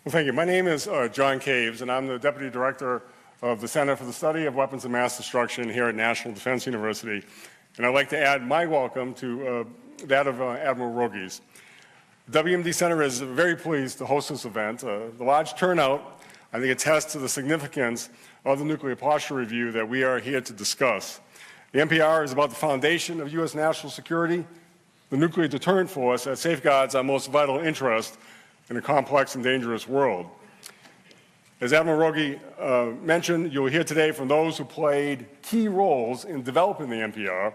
Well, thank you. My name is John Caves, and I'm the Deputy Director of the Center for the Study of Weapons of Mass Destruction here at National Defense University. And I'd like to add my welcome to that of Admiral Rogi's. The WMD Center is very pleased to host this event. The large turnout, I think, attests to the significance of the nuclear posture review that we are here to discuss. The NPR is about the foundation of U.S. national security, the nuclear deterrent force that safeguards our most vital interest in a complex and dangerous world. As Admiral Rogi mentioned, you'll hear today from those who played key roles in developing the NPR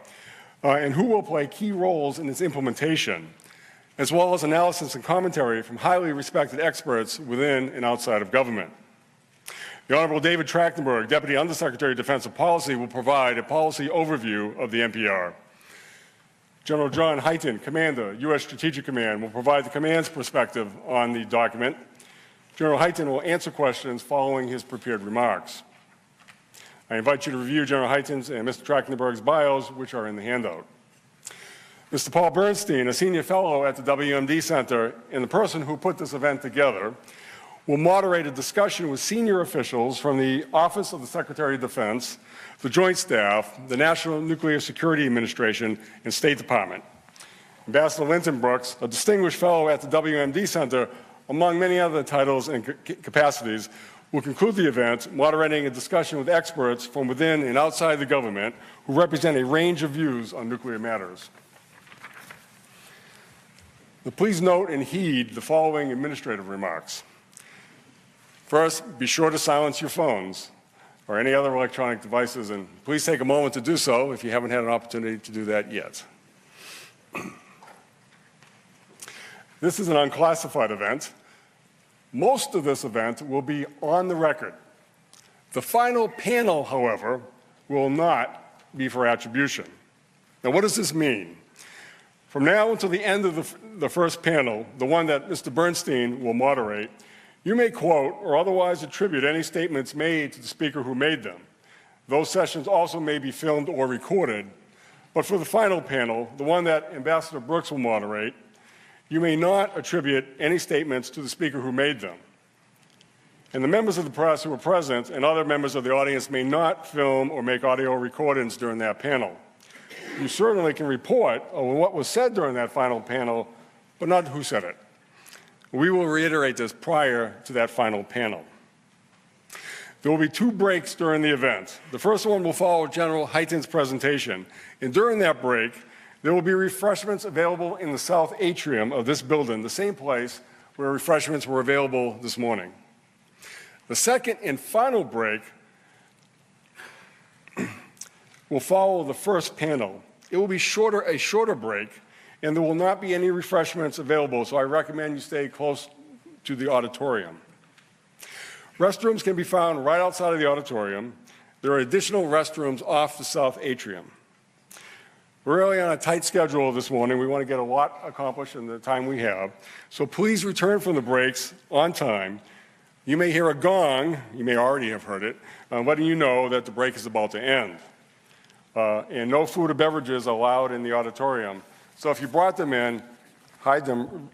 and who will play key roles in its implementation, as well as analysis and commentary from highly respected experts within and outside of government. The Honorable David Trachtenberg, Deputy Undersecretary of Defensive Policy, will provide a policy overview of the NPR. General John Hyten, Commander, U.S. Strategic Command, will provide the command's perspective on the document. General Hyten will answer questions following his prepared remarks. I invite you to review General Hyten's and Mr. Trachtenberg's bios, which are in the handout. Mr. Paul Bernstein, a senior fellow at the WMD Center and the person who put this event together, will moderate a discussion with senior officials from the Office of the Secretary of Defense, the Joint Staff, the National Nuclear Security Administration, and State Department. Ambassador Linton Brooks, a distinguished fellow at the WMD Center, among many other titles and capacities, will conclude the event, moderating a discussion with experts from within and outside the government who represent a range of views on nuclear matters. Now, please note and heed the following administrative remarks. First, be sure to silence your phones or any other electronic devices, and please take a moment to do so if you haven't had an opportunity to do that yet. This is an unclassified event. Most of this event will be on the record. The final panel, however, will not be for attribution. Now, what does this mean? From now until the end of the first panel, the one that Mr. Bernstein will moderate, you may quote or otherwise attribute any statements made to the speaker who made them. Those sessions also may be filmed or recorded. But for the final panel, the one that Ambassador Brooks will moderate, you may not attribute any statements to the speaker who made them. And the members of the press who are present and other members of the audience may not film or make audio recordings during that panel. You certainly can report on what was said during that final panel, but not who said it. We will reiterate this prior to that final panel. There will be 2 breaks during the event. The first one will follow General Hyten's presentation, and during that break, there will be refreshments available in the south atrium of this building, the same place where refreshments were available this morning. The second and final break will follow the first panel. It will be a shorter break, and there will not be any refreshments available, so I recommend you stay close to the auditorium. Restrooms can be found right outside of the auditorium. There are additional restrooms off the south atrium. We're really on a tight schedule this morning. We want to get a lot accomplished in the time we have. So please return from the breaks on time. You may hear a gong, you may already have heard it, letting you know that the break is about to end. And no food or beverages are allowed in the auditorium. So if you brought them in, hide them.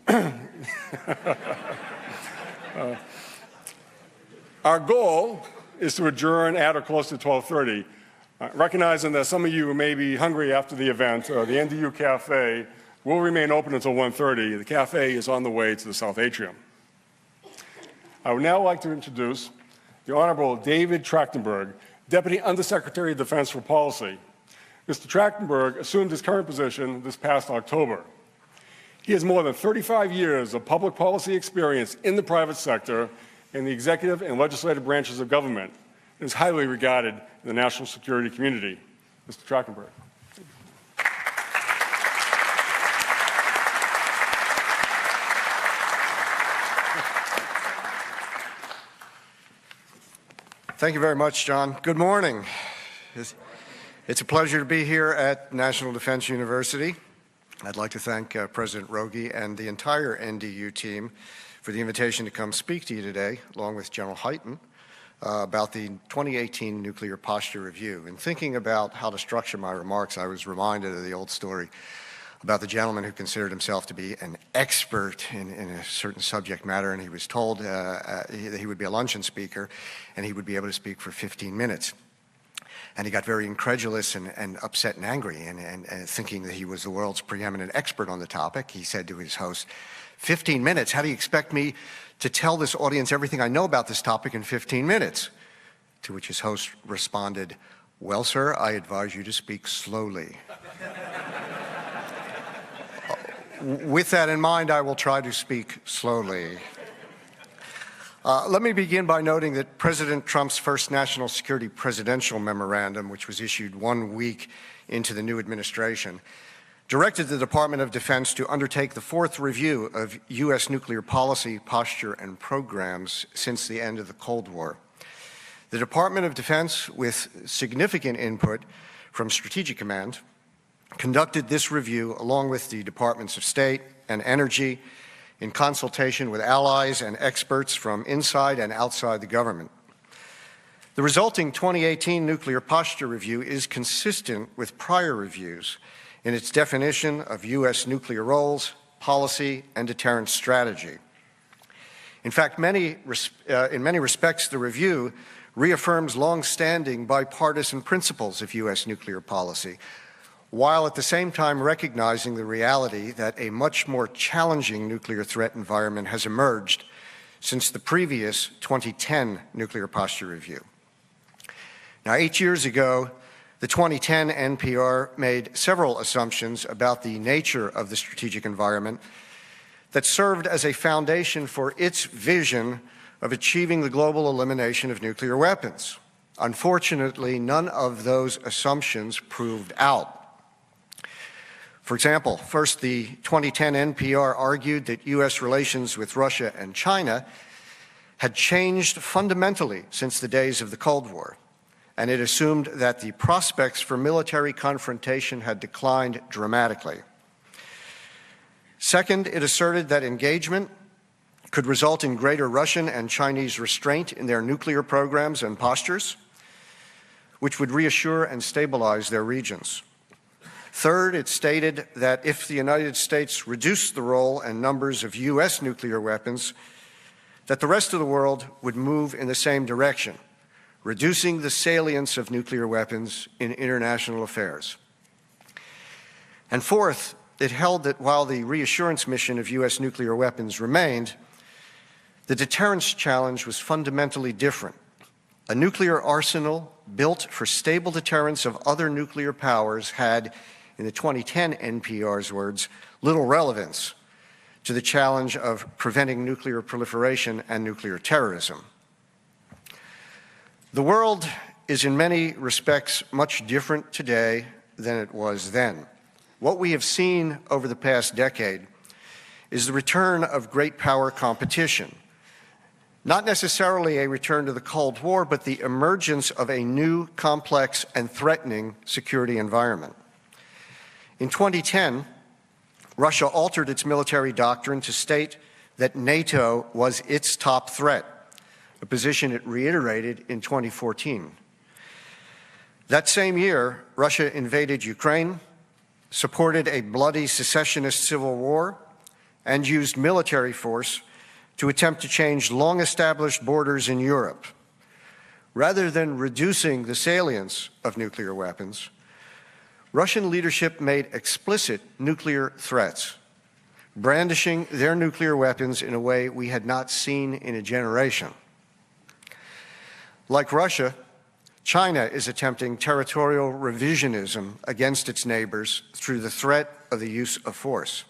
Our goal is to adjourn at or close to 12:30. Recognizing that some of you may be hungry after the event, the NDU Cafe will remain open until 1:30. The cafe is on the way to the south atrium. I would now like to introduce the Honorable David Trachtenberg, Deputy Undersecretary of Defense for Policy. Mr. Trachtenberg assumed his current position this past October. He has more than 35 years of public policy experience in the private sector in the executive and legislative branches of government and is highly regarded in the national security community. Mr. Trachtenberg. Thank you very much, John. Good morning. It's a pleasure to be here at National Defense University. I'd like to thank President Rogi and the entire NDU team for the invitation to come speak to you today, along with General Hyten, about the 2018 Nuclear Posture Review. In thinking about how to structure my remarks, I was reminded of the old story about the gentleman who considered himself to be an expert in a certain subject matter, and he was told that he would be a luncheon speaker, and he would be able to speak for 15 minutes. And he got very incredulous and upset and angry, and thinking that he was the world's preeminent expert on the topic. He said to his host, 15 minutes? How do you expect me to tell this audience everything I know about this topic in 15 minutes? To which his host responded, well, sir, I advise you to speak slowly. With that in mind, I will try to speak slowly. Let me begin by noting that President Trump's first national security presidential memorandum, which was issued 1 week into the new administration, directed the Department of Defense to undertake the 4th review of U.S. nuclear policy, posture, and programs since the end of the Cold War. The Department of Defense, with significant input from Strategic Command, conducted this review along with the Departments of State and Energy in consultation with allies and experts from inside and outside the government. The resulting 2018 Nuclear Posture Review is consistent with prior reviews in its definition of U.S. nuclear roles, policy, and deterrence strategy. In fact, in many respects, the review reaffirms long-standing bipartisan principles of U.S. nuclear policy, while at the same time recognizing the reality that a much more challenging nuclear threat environment has emerged since the previous 2010 Nuclear Posture Review. Now, 8 years ago, the 2010 NPR made several assumptions about the nature of the strategic environment that served as a foundation for its vision of achieving the global elimination of nuclear weapons. Unfortunately, none of those assumptions proved out. For example, first, the 2010 NPR argued that U.S. relations with Russia and China had changed fundamentally since the days of the Cold War, and it assumed that the prospects for military confrontation had declined dramatically. Second, it asserted that engagement could result in greater Russian and Chinese restraint in their nuclear programs and postures, which would reassure and stabilize their regions. Third, it stated that if the United States reduced the role and numbers of U.S. nuclear weapons, that the rest of the world would move in the same direction, reducing the salience of nuclear weapons in international affairs. And fourth, it held that while the reassurance mission of U.S. nuclear weapons remained, the deterrence challenge was fundamentally different. A nuclear arsenal built for stable deterrence of other nuclear powers had, in the 2010 NPR's words, little relevance to the challenge of preventing nuclear proliferation and nuclear terrorism. The world is in many respects much different today than it was then. What we have seen over the past decade is the return of great power competition. Not necessarily a return to the Cold War, but the emergence of a new, complex, and threatening security environment. In 2010, Russia altered its military doctrine to state that NATO was its top threat, a position it reiterated in 2014. That same year, Russia invaded Ukraine, supported a bloody secessionist civil war, and used military force to attempt to change long-established borders in Europe. Rather than reducing the salience of nuclear weapons, Russian leadership made explicit nuclear threats, brandishing their nuclear weapons in a way we had not seen in a generation. Like Russia, China is attempting territorial revisionism against its neighbors through the threat of the use of force.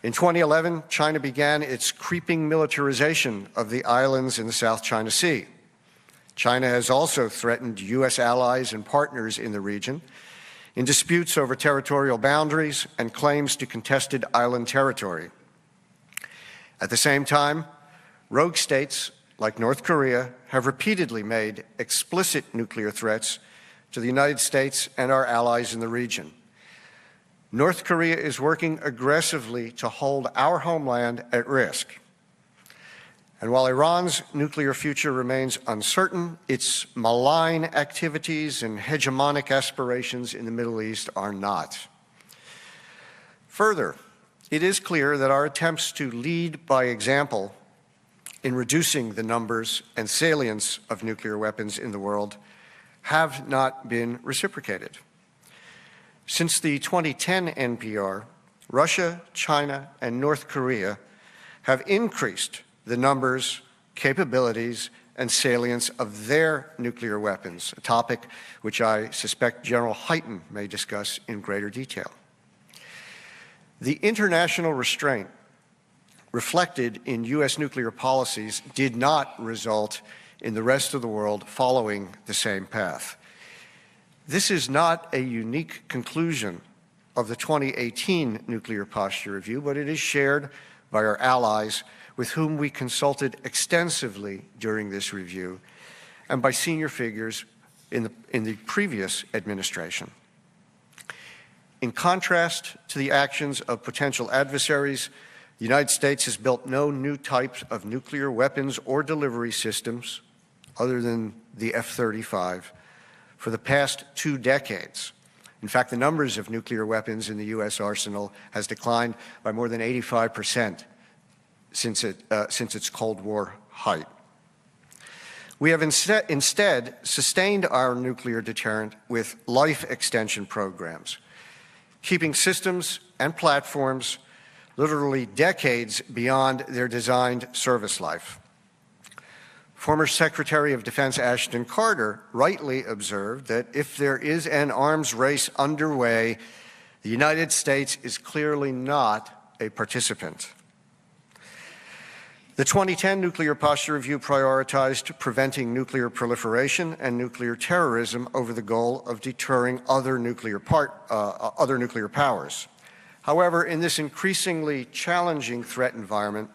In 2011, China began its creeping militarization of the islands in the South China Sea. China has also threatened U.S. allies and partners in the region in disputes over territorial boundaries and claims to contested island territory. At the same time, rogue states like North Korea have repeatedly made explicit nuclear threats to the United States and our allies in the region. North Korea is working aggressively to hold our homeland at risk. And while Iran's nuclear future remains uncertain, its malign activities and hegemonic aspirations in the Middle East are not. Further, it is clear that our attempts to lead by example in reducing the numbers and salience of nuclear weapons in the world have not been reciprocated. Since the 2010 NPR, Russia, China, and North Korea have increased the numbers, capabilities, and salience of their nuclear weapons, a topic which I suspect General Hyten may discuss in greater detail. The international restraint reflected in U.S. nuclear policies did not result in the rest of the world following the same path. This is not a unique conclusion of the 2018 Nuclear Posture Review, but it is shared by our allies with whom we consulted extensively during this review and by senior figures in the previous administration. In contrast to the actions of potential adversaries, the United States has built no new types of nuclear weapons or delivery systems, other than the F-35, for the past 2 decades. In fact, the numbers of nuclear weapons in the U.S. arsenal has declined by more than 85% since its Cold War height. We have instead sustained our nuclear deterrent with life extension programs, keeping systems and platforms literally decades beyond their designed service life. Former Secretary of Defense Ashton Carter rightly observed that if there is an arms race underway, the United States is clearly not a participant. The 2010 Nuclear Posture Review prioritized preventing nuclear proliferation and nuclear terrorism over the goal of deterring other nuclear powers. However, in this increasingly challenging threat environment,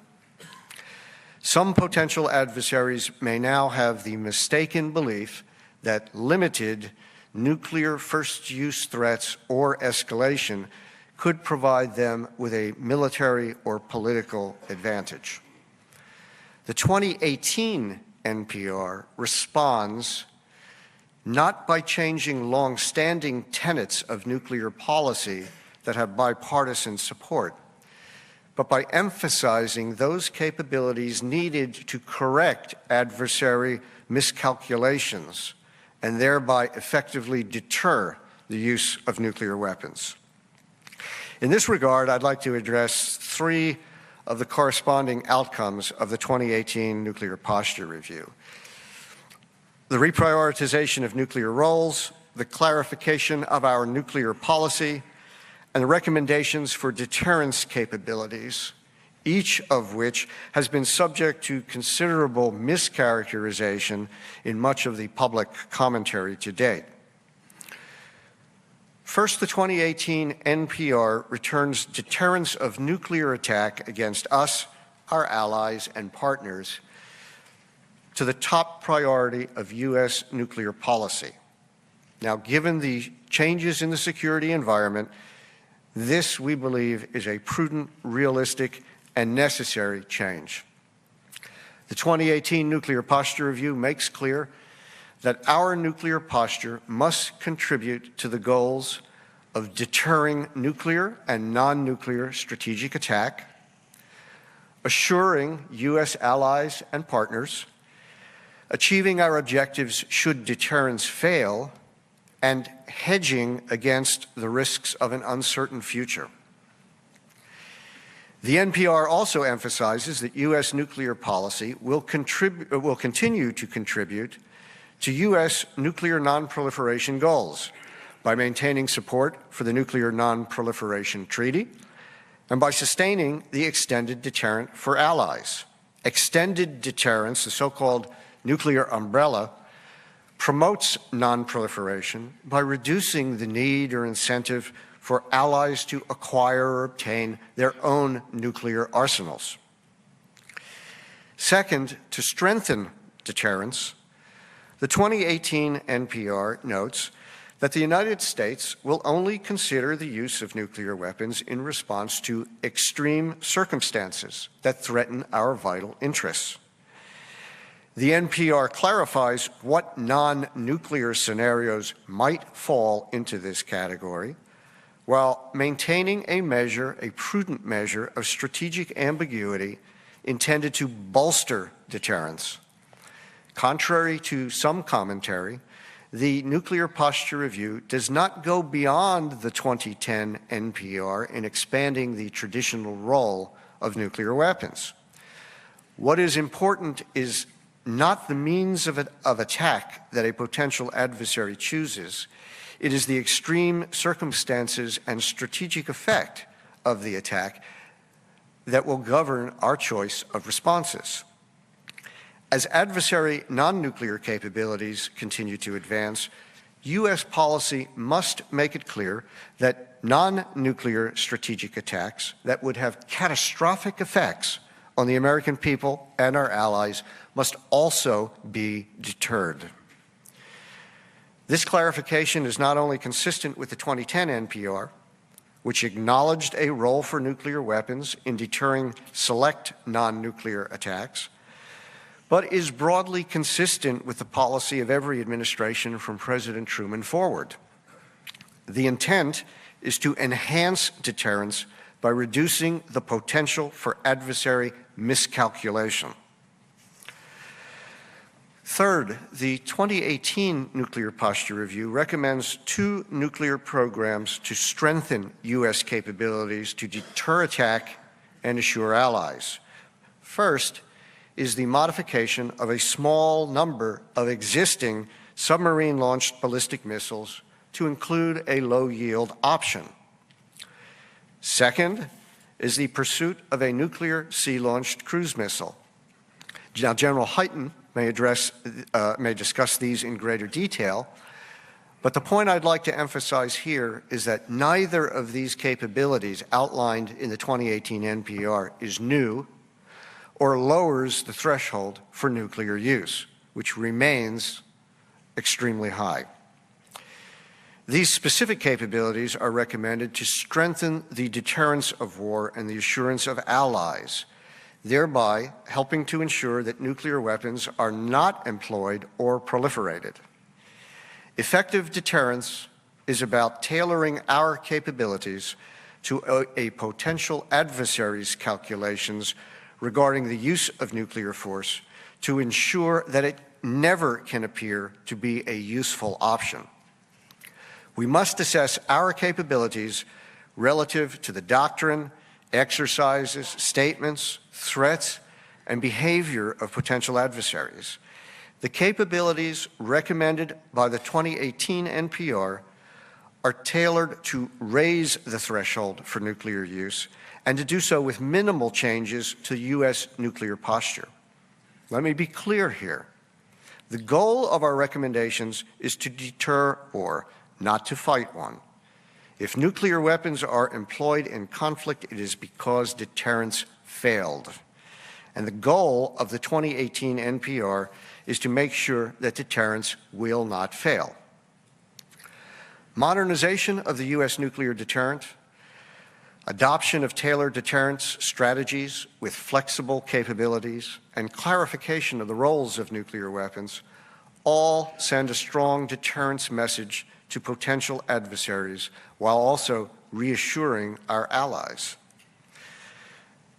some potential adversaries may now have the mistaken belief that limited nuclear first-use threats or escalation could provide them with a military or political advantage. The 2018 NPR responds not by changing long-standing tenets of nuclear policy that have bipartisan support, but by emphasizing those capabilities needed to correct adversary miscalculations and thereby effectively deter the use of nuclear weapons. In this regard, I'd like to address 3 of the corresponding outcomes of the 2018 Nuclear Posture Review: the reprioritization of nuclear roles, the clarification of our nuclear policy, and the recommendations for deterrence capabilities, each of which has been subject to considerable mischaracterization in much of the public commentary to date. First, the 2018 NPR returns deterrence of nuclear attack against us, our allies, and partners to the top priority of U.S. nuclear policy. Now, given the changes in the security environment, this, we believe, is a prudent, realistic, and necessary change. The 2018 Nuclear Posture Review makes clear that our nuclear posture must contribute to the goals of deterring nuclear and non-nuclear strategic attack, assuring U.S. allies and partners, achieving our objectives should deterrence fail, and hedging against the risks of an uncertain future. The NPR also emphasizes that U.S. nuclear policy will continue to contribute to U.S. nuclear non-proliferation goals by maintaining support for the Nuclear Non-Proliferation Treaty and by sustaining the extended deterrent for allies. Extended deterrence, the so-called nuclear umbrella, promotes non-proliferation by reducing the need or incentive for allies to acquire or obtain their own nuclear arsenals. Second, to strengthen deterrence, the 2018 NPR notes that the United States will only consider the use of nuclear weapons in response to extreme circumstances that threaten our vital interests. The NPR clarifies what non-nuclear scenarios might fall into this category while maintaining a prudent measure of strategic ambiguity intended to bolster deterrence. Contrary to some commentary, the Nuclear Posture Review does not go beyond the 2010 NPR in expanding the traditional role of nuclear weapons. What is important is not the means of attack that a potential adversary chooses. It is the extreme circumstances and strategic effect of the attack that will govern our choice of responses. As adversary non-nuclear capabilities continue to advance, U.S. policy must make it clear that non-nuclear strategic attacks that would have catastrophic effects on the American people and our allies must also be deterred. This clarification is not only consistent with the 2010 NPR, which acknowledged a role for nuclear weapons in deterring select non-nuclear attacks, but is broadly consistent with the policy of every administration from President Truman forward. The intent is to enhance deterrence by reducing the potential for adversary miscalculation. Third, the 2018 Nuclear Posture Review recommends 2 nuclear programs to strengthen U.S. capabilities to deter attack and assure allies. First is the modification of a small number of existing submarine-launched ballistic missiles to include a low-yield option. Second is the pursuit of a nuclear sea-launched cruise missile. Now, General Hyten may discuss these in greater detail, but the point I'd like to emphasize here is that neither of these capabilities outlined in the 2018 NPR is new or lowers the threshold for nuclear use, which remains extremely high. These specific capabilities are recommended to strengthen the deterrence of war and the assurance of allies, thereby helping to ensure that nuclear weapons are not employed or proliferated. Effective deterrence is about tailoring our capabilities to a potential adversary's calculations regarding the use of nuclear force to ensure that it never can appear to be a useful option. We must assess our capabilities relative to the doctrine, exercises, statements, threats, and behavior of potential adversaries. The capabilities recommended by the 2018 NPR are tailored to raise the threshold for nuclear use and to do so with minimal changes to U.S. nuclear posture. Let me be clear here. The goal of our recommendations is to deter war, not to fight one. If nuclear weapons are employed in conflict, it is because deterrence failed. And the goal of the 2018 NPR is to make sure that deterrence will not fail. Modernization of the U.S. nuclear deterrent, adoption of tailored deterrence strategies with flexible capabilities, and clarification of the roles of nuclear weapons all send a strong deterrence message to potential adversaries while also reassuring our allies.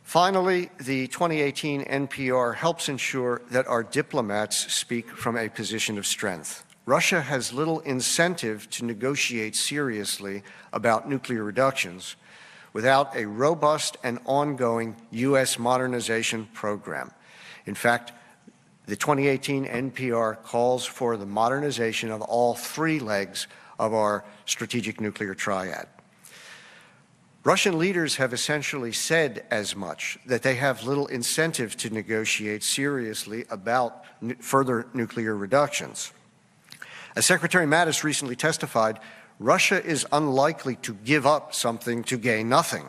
Finally, the 2018 NPR helps ensure that our diplomats speak from a position of strength. Russia has little incentive to negotiate seriously about nuclear reductions without a robust and ongoing U.S. modernization program. In fact, the 2018 NPR calls for the modernization of all 3 legs of our strategic nuclear triad. Russian leaders have essentially said as much, that they have little incentive to negotiate seriously about further nuclear reductions. As Secretary Mattis recently testified, Russia is unlikely to give up something to gain nothing.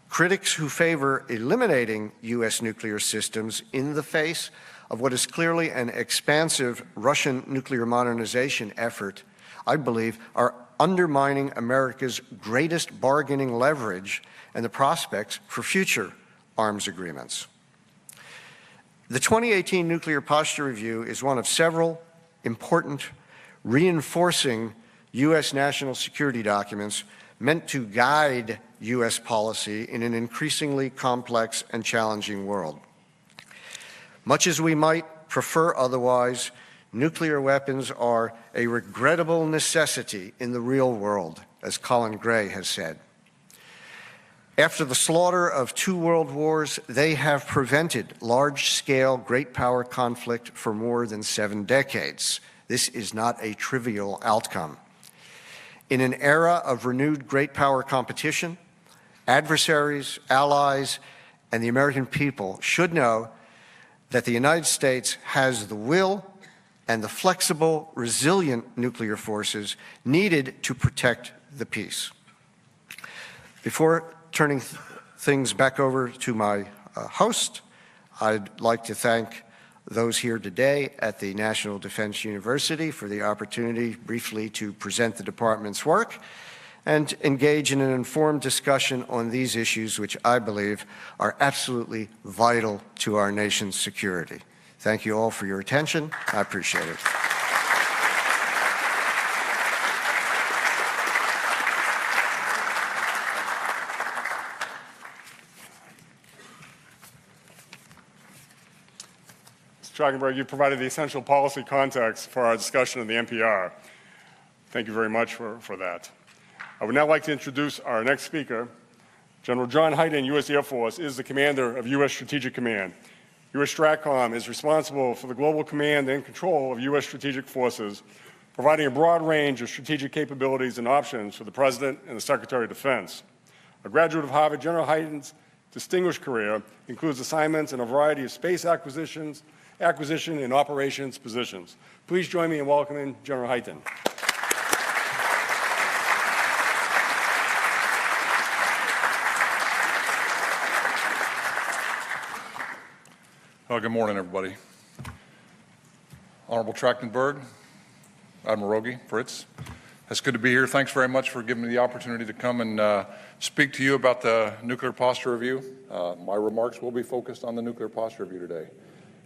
Critics who favor eliminating U.S. nuclear systems in the face of what is clearly an expansive Russian nuclear modernization effort, I believe, are undermining America's greatest bargaining leverage and the prospects for future arms agreements. The 2018 Nuclear Posture Review is one of several important reinforcing U.S. national security documents meant to guide U.S. policy in an increasingly complex and challenging world. Much as we might prefer otherwise, nuclear weapons are a regrettable necessity in the real world, as Colin Gray has said. After the slaughter of 2 world wars, they have prevented large-scale great power conflict for more than 7 decades. This is not a trivial outcome. In an era of renewed great power competition, adversaries, allies, and the American people should know that the United States has the will and the flexible, resilient nuclear forces needed to protect the peace. Before turning things back over to my host, I'd like to thank those here today at the National Defense University for the opportunity briefly to present the department's work and engage in an informed discussion on these issues, which I believe are absolutely vital to our nation's security. Thank you all for your attention. I appreciate it. Trachtenberg, you provided the essential policy context for our discussion of the NPR. Thank you very much for that. I would now like to introduce our next speaker. General John Hyten, U.S. Air Force, is the commander of U.S. Strategic Command. U.S. STRATCOM is responsible for the global command and control of U.S. strategic forces, providing a broad range of strategic capabilities and options for the President and the Secretary of Defense. A graduate of Harvard, General Hyten's distinguished career includes assignments in a variety of space acquisition and operations positions. Please join me in welcoming General Hyten. Well, good morning, everybody. Honorable Trachtenberg, Admiral Rogie, Fritz, it's good to be here. Thanks very much for giving me the opportunity to come and speak to you about the nuclear posture review. My remarks will be focused on the nuclear posture review today.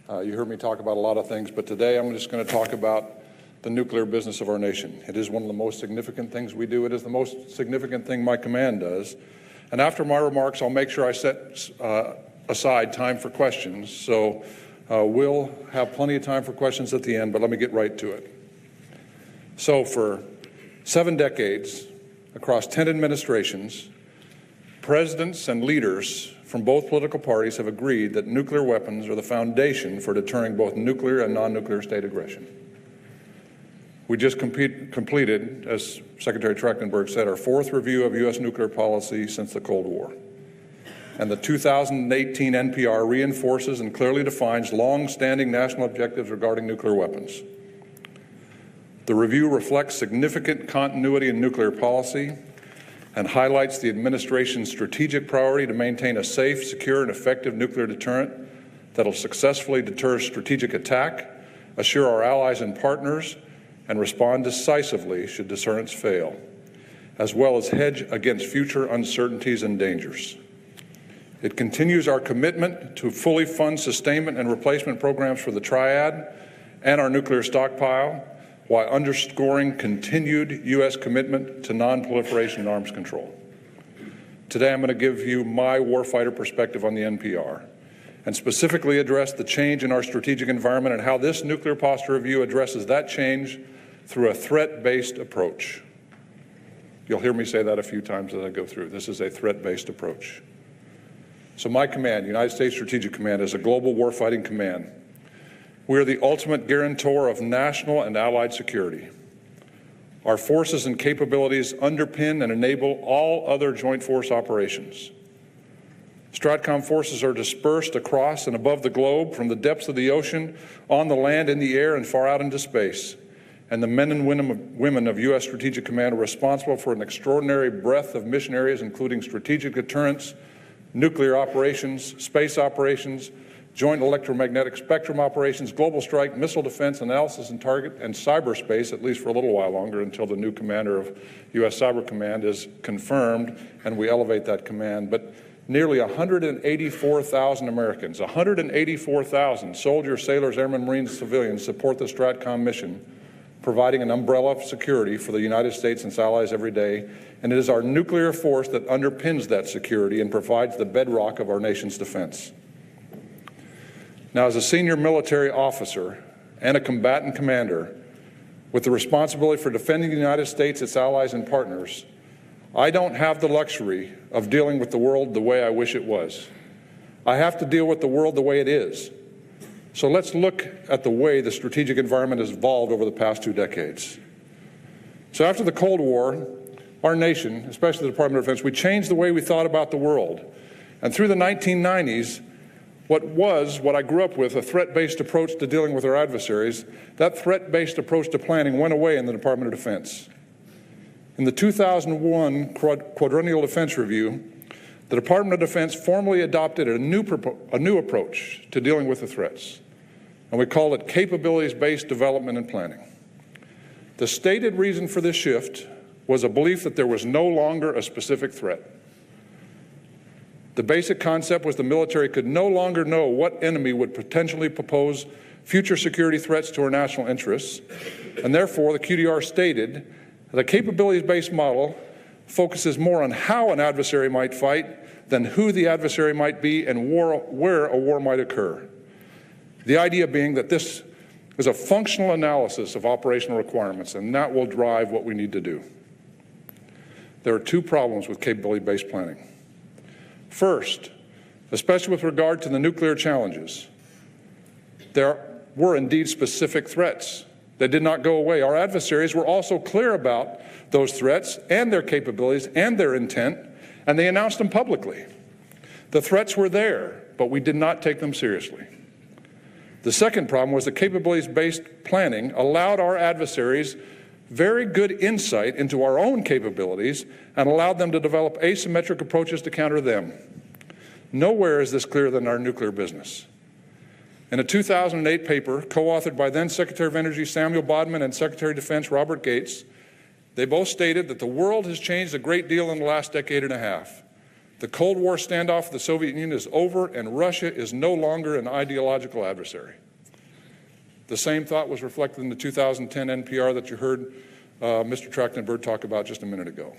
You heard me talk about a lot of things, but today I'm just going to talk about the nuclear business of our nation. It is one of the most significant things we do. It is the most significant thing my command does. And after my remarks, I'll make sure I set aside time for questions. So we'll have plenty of time for questions at the end, but let me get right to it. So for 7 decades, across 10 administrations, presidents and leaders from both political parties have agreed that nuclear weapons are the foundation for deterring both nuclear and non-nuclear state aggression. We just completed, as Secretary Trachtenberg said, our 4th review of U.S. nuclear policy since the Cold War. And the 2018 NPR reinforces and clearly defines long-standing national objectives regarding nuclear weapons. The review reflects significant continuity in nuclear policy and highlights the administration's strategic priority to maintain a safe, secure, and effective nuclear deterrent that will successfully deter strategic attack, assure our allies and partners, and respond decisively should deterrence fail, as well as hedge against future uncertainties and dangers. It continues our commitment to fully fund sustainment and replacement programs for the Triad and our nuclear stockpile, while underscoring continued U.S. commitment to non-proliferation and arms control. Today, I'm going to give you my warfighter perspective on the NPR and specifically address the change in our strategic environment and how this nuclear posture review addresses that change through a threat-based approach. You'll hear me say that a few times as I go through. This is a threat-based approach. So my command, United States Strategic Command, is a global warfighting command. We are the ultimate guarantor of national and allied security. Our forces and capabilities underpin and enable all other joint force operations. STRATCOM forces are dispersed across and above the globe, from the depths of the ocean, on the land, in the air, and far out into space. And the men and women of U.S. Strategic Command are responsible for an extraordinary breadth of mission areas, including strategic deterrence, nuclear operations, space operations, joint electromagnetic spectrum operations, global strike, missile defense, analysis and target, and cyberspace, at least for a little while longer until the new commander of U.S. Cyber Command is confirmed and we elevate that command. But nearly 184,000 Americans, 184,000 soldiers, sailors, airmen, Marines, civilians support the STRATCOM mission providing an umbrella of security for the United States and its allies every day, and it is our nuclear force that underpins that security and provides the bedrock of our nation's defense. Now, as a senior military officer and a combatant commander with the responsibility for defending the United States, its allies, and partners, I don't have the luxury of dealing with the world the way I wish it was. I have to deal with the world the way it is. So let's look at the way the strategic environment has evolved over the past 2 decades. So after the Cold War, our nation, especially the Department of Defense, we changed the way we thought about the world. And through the 1990s, what I grew up with, a threat-based approach to dealing with our adversaries, that threat-based approach to planning went away in the Department of Defense. In the 2001 Quadrennial Defense Review, the Department of Defense formally adopted a new approach to dealing with the threats, and we call it capabilities-based development and planning. The stated reason for this shift was a belief that there was no longer a specific threat. The basic concept was the military could no longer know what enemy would potentially propose future security threats to our national interests, and therefore the QDR stated that a capabilities-based model focuses more on how an adversary might fight than who the adversary might be and where a war might occur. The idea being that this is a functional analysis of operational requirements, and that will drive what we need to do. There are 2 problems with capability-based planning. First, especially with regard to the nuclear challenges, there were indeed specific threats that did not go away. Our adversaries were also clear about those threats and their capabilities and their intent, and they announced them publicly. The threats were there, but we did not take them seriously. The second problem was that capabilities-based planning allowed our adversaries very good insight into our own capabilities and allowed them to develop asymmetric approaches to counter them. Nowhere is this clearer than our nuclear business. In a 2008 paper co-authored by then Secretary of Energy Samuel Bodman and Secretary of Defense Robert Gates, they both stated that the world has changed a great deal in the last decade and a half. The Cold War standoff with the Soviet Union is over, and Russia is no longer an ideological adversary. The same thought was reflected in the 2010 NPR that you heard Mr. Trachtenberg talk about just a minute ago.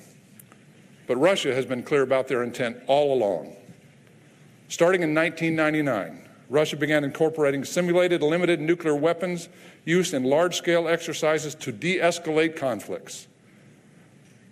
But Russia has been clear about their intent all along. Starting in 1999, Russia began incorporating simulated limited nuclear weapons use in large-scale exercises to de-escalate conflicts.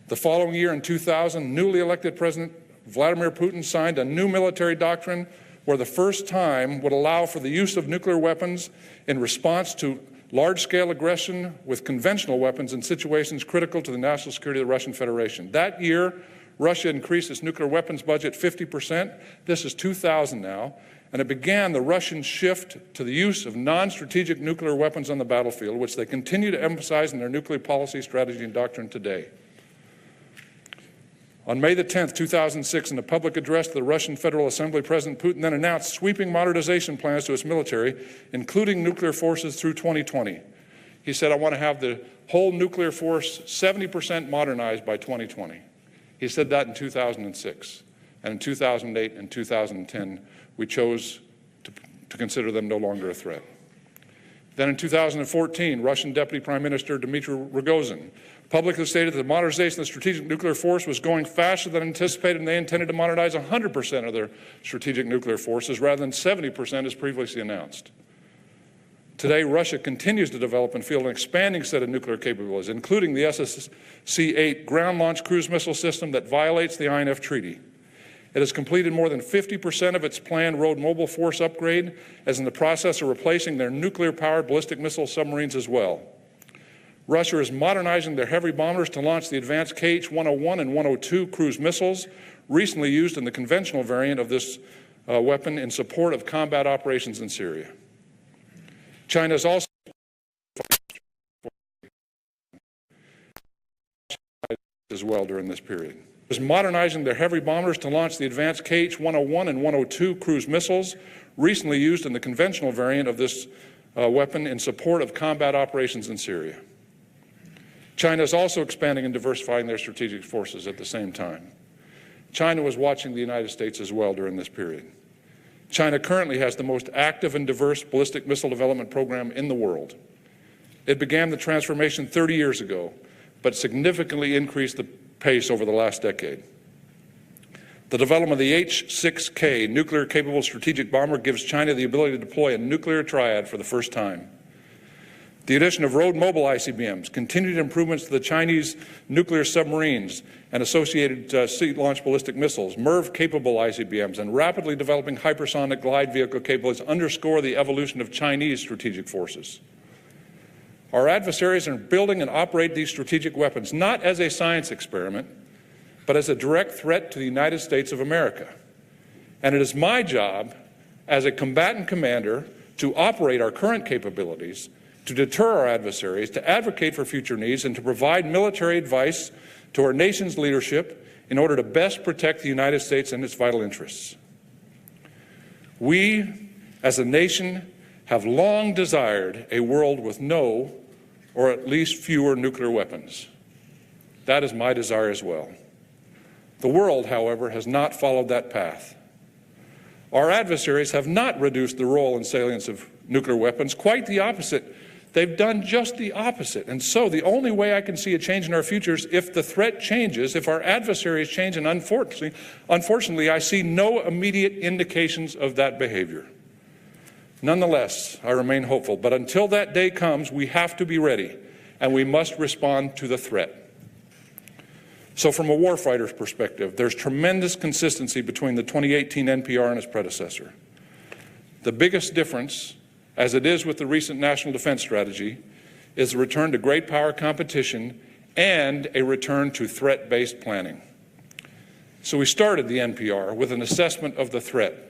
The following year, in 2000, newly elected President Vladimir Putin signed a new military doctrine where the first time would allow for the use of nuclear weapons in response to large-scale aggression with conventional weapons in situations critical to the national security of the Russian Federation. That year, Russia increased its nuclear weapons budget 50%. This is 2000 now. And it began the Russian shift to the use of non-strategic nuclear weapons on the battlefield, which they continue to emphasize in their nuclear policy, strategy, and doctrine today. On May the 10th, 2006, in a public address to the Russian Federal Assembly, President Putin then announced sweeping modernization plans to its military, including nuclear forces through 2020. He said, I want to have the whole nuclear force 70% modernized by 2020. He said that in 2006. And in 2008 and 2010, we chose to consider them no longer a threat. Then in 2014, Russian Deputy Prime Minister Dmitry Rogozin publicly stated that the modernization of the strategic nuclear force was going faster than anticipated, and they intended to modernize 100% of their strategic nuclear forces rather than 70% as previously announced. Today, Russia continues to develop and field an expanding set of nuclear capabilities, including the SSC-8 ground-launched cruise missile system that violates the INF Treaty. It has completed more than 50% of its planned road mobile force upgrade, as in the process of replacing their nuclear-powered ballistic missile submarines as well. Russia is modernizing their heavy bombers to launch the advanced KH-101 and 102 cruise missiles, recently used in the conventional variant of this weapon in support of combat operations in Syria. China is also as well during this period. Is modernizing their heavy bombers to launch the advanced KH-101 and 102 cruise missiles, recently used in the conventional variant of this weapon in support of combat operations in Syria. China is also expanding and diversifying their strategic forces at the same time. China was watching the United States as well during this period. China currently has the most active and diverse ballistic missile development program in the world. It began the transformation 30 years ago, but significantly increased the pace over the last decade. The development of the H-6K nuclear-capable strategic bomber gives China the ability to deploy a nuclear triad for the first time. The addition of road-mobile ICBMs, continued improvements to the Chinese nuclear submarines and associated sea-launched ballistic missiles, MIRV-capable ICBMs, and rapidly developing hypersonic glide vehicle capabilities underscore the evolution of Chinese strategic forces. Our adversaries are building and operate these strategic weapons not as a science experiment, but as a direct threat to the United States of America. And it is my job as a combatant commander to operate our current capabilities, to deter our adversaries, to advocate for future needs, and to provide military advice to our nation's leadership in order to best protect the United States and its vital interests. We, as a nation, have long desired a world with no, or at least fewer, nuclear weapons. That is my desire as well. The world, however, has not followed that path. Our adversaries have not reduced the role and salience of nuclear weapons, quite the opposite. They've done just the opposite. And so the only way I can see a change in our future is if the threat changes, if our adversaries change, and unfortunately, I see no immediate indications of that behavior. Nonetheless, I remain hopeful. But until that day comes, we have to be ready, and we must respond to the threat. So from a warfighter's perspective, there's tremendous consistency between the 2018 NPR and its predecessor. The biggest difference, as it is with the recent National Defense Strategy, is a return to great power competition and a return to threat-based planning. So we started the NPR with an assessment of the threat,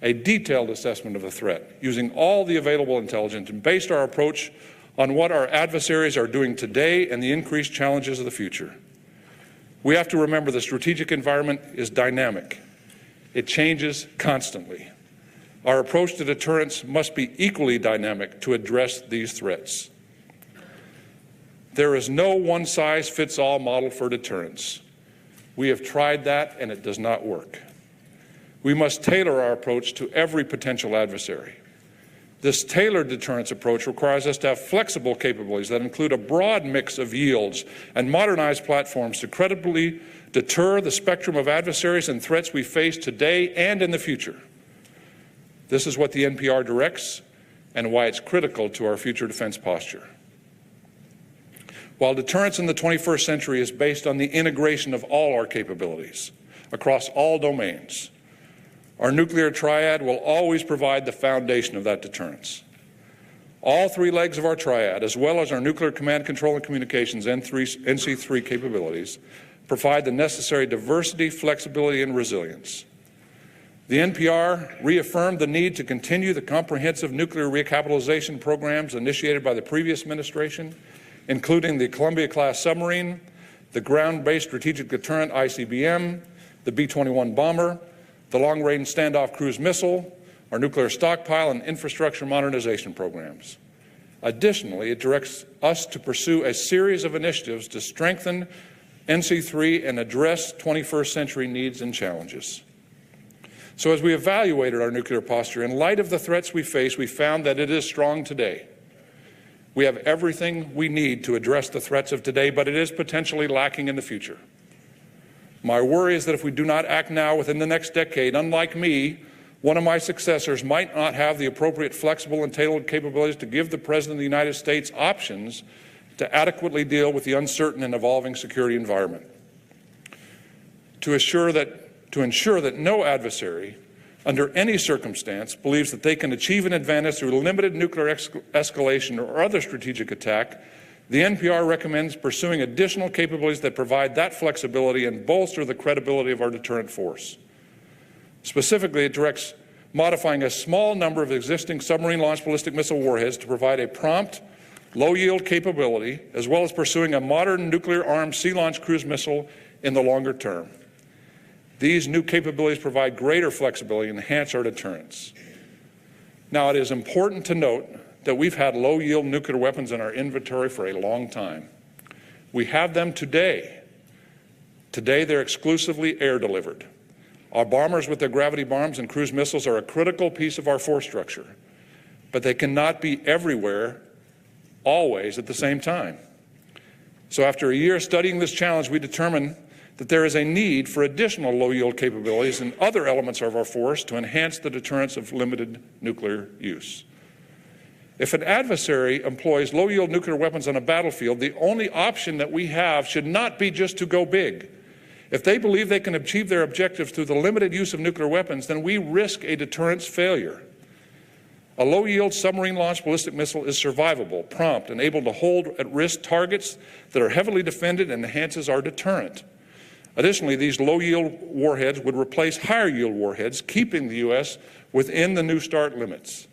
a detailed assessment of the threat, using all the available intelligence, and based our approach on what our adversaries are doing today and the increased challenges of the future. We have to remember the strategic environment is dynamic. It changes constantly. Our approach to deterrence must be equally dynamic to address these threats. There is no one-size-fits-all model for deterrence. We have tried that, and it does not work. We must tailor our approach to every potential adversary. This tailored deterrence approach requires us to have flexible capabilities that include a broad mix of yields and modernized platforms to credibly deter the spectrum of adversaries and threats we face today and in the future. This is what the NPR directs and why it's critical to our future defense posture. While deterrence in the 21st century is based on the integration of all our capabilities across all domains, our nuclear triad will always provide the foundation of that deterrence. All three legs of our triad, as well as our nuclear command, control, and communications NC3 capabilities, provide the necessary diversity, flexibility, and resilience. The NPR reaffirmed the need to continue the comprehensive nuclear recapitalization programs initiated by the previous administration, including the Columbia-class submarine, the ground-based strategic deterrent ICBM, the B-21 bomber, the long-range standoff cruise missile, our nuclear stockpile, and infrastructure modernization programs. Additionally, it directs us to pursue a series of initiatives to strengthen NC3 and address 21st century needs and challenges. So as we evaluated our nuclear posture, in light of the threats we face, we found that it is strong today. We have everything we need to address the threats of today, but it is potentially lacking in the future. My worry is that if we do not act now within the next decade, unlike me, one of my successors might not have the appropriate flexible and tailored capabilities to give the President of the United States options to adequately deal with the uncertain and evolving security environment. To ensure that no adversary, under any circumstance, believes that they can achieve an advantage through limited nuclear escalation or other strategic attack, the NPR recommends pursuing additional capabilities that provide that flexibility and bolster the credibility of our deterrent force. Specifically, it directs modifying a small number of existing submarine-launched ballistic missile warheads to provide a prompt, low-yield capability, as well as pursuing a modern nuclear-armed sea-launched cruise missile in the longer term. These new capabilities provide greater flexibility and enhance our deterrence. Now, it is important to note that we've had low-yield nuclear weapons in our inventory for a long time. We have them today. Today, they're exclusively air-delivered. Our bombers with their gravity bombs and cruise missiles are a critical piece of our force structure, but they cannot be everywhere always at the same time. So after a year studying this challenge, we determined that there is a need for additional low-yield capabilities and other elements of our force to enhance the deterrence of limited nuclear use. If an adversary employs low-yield nuclear weapons on a battlefield, the only option that we have should not be just to go big. If they believe they can achieve their objectives through the limited use of nuclear weapons, then we risk a deterrence failure. A low-yield submarine-launched ballistic missile is survivable, prompt, and able to hold at risk targets that are heavily defended and enhances our deterrent. Additionally, these low-yield warheads would replace higher-yield warheads, keeping the U.S. within the New START limits.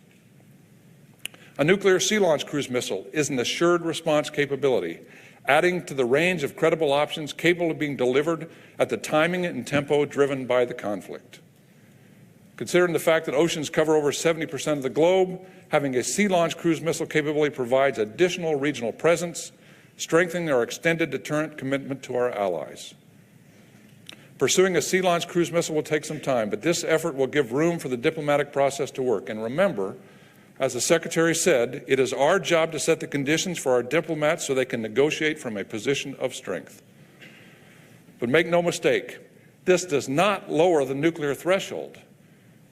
A nuclear sea-launched cruise missile is an assured response capability, adding to the range of credible options capable of being delivered at the timing and tempo driven by the conflict. Considering the fact that oceans cover over 70% of the globe, having a sea-launched cruise missile capability provides additional regional presence, strengthening our extended deterrent commitment to our allies. Pursuing a sea-launched cruise missile will take some time, but this effort will give room for the diplomatic process to work. And remember, as the Secretary said, it is our job to set the conditions for our diplomats so they can negotiate from a position of strength. But make no mistake, this does not lower the nuclear threshold.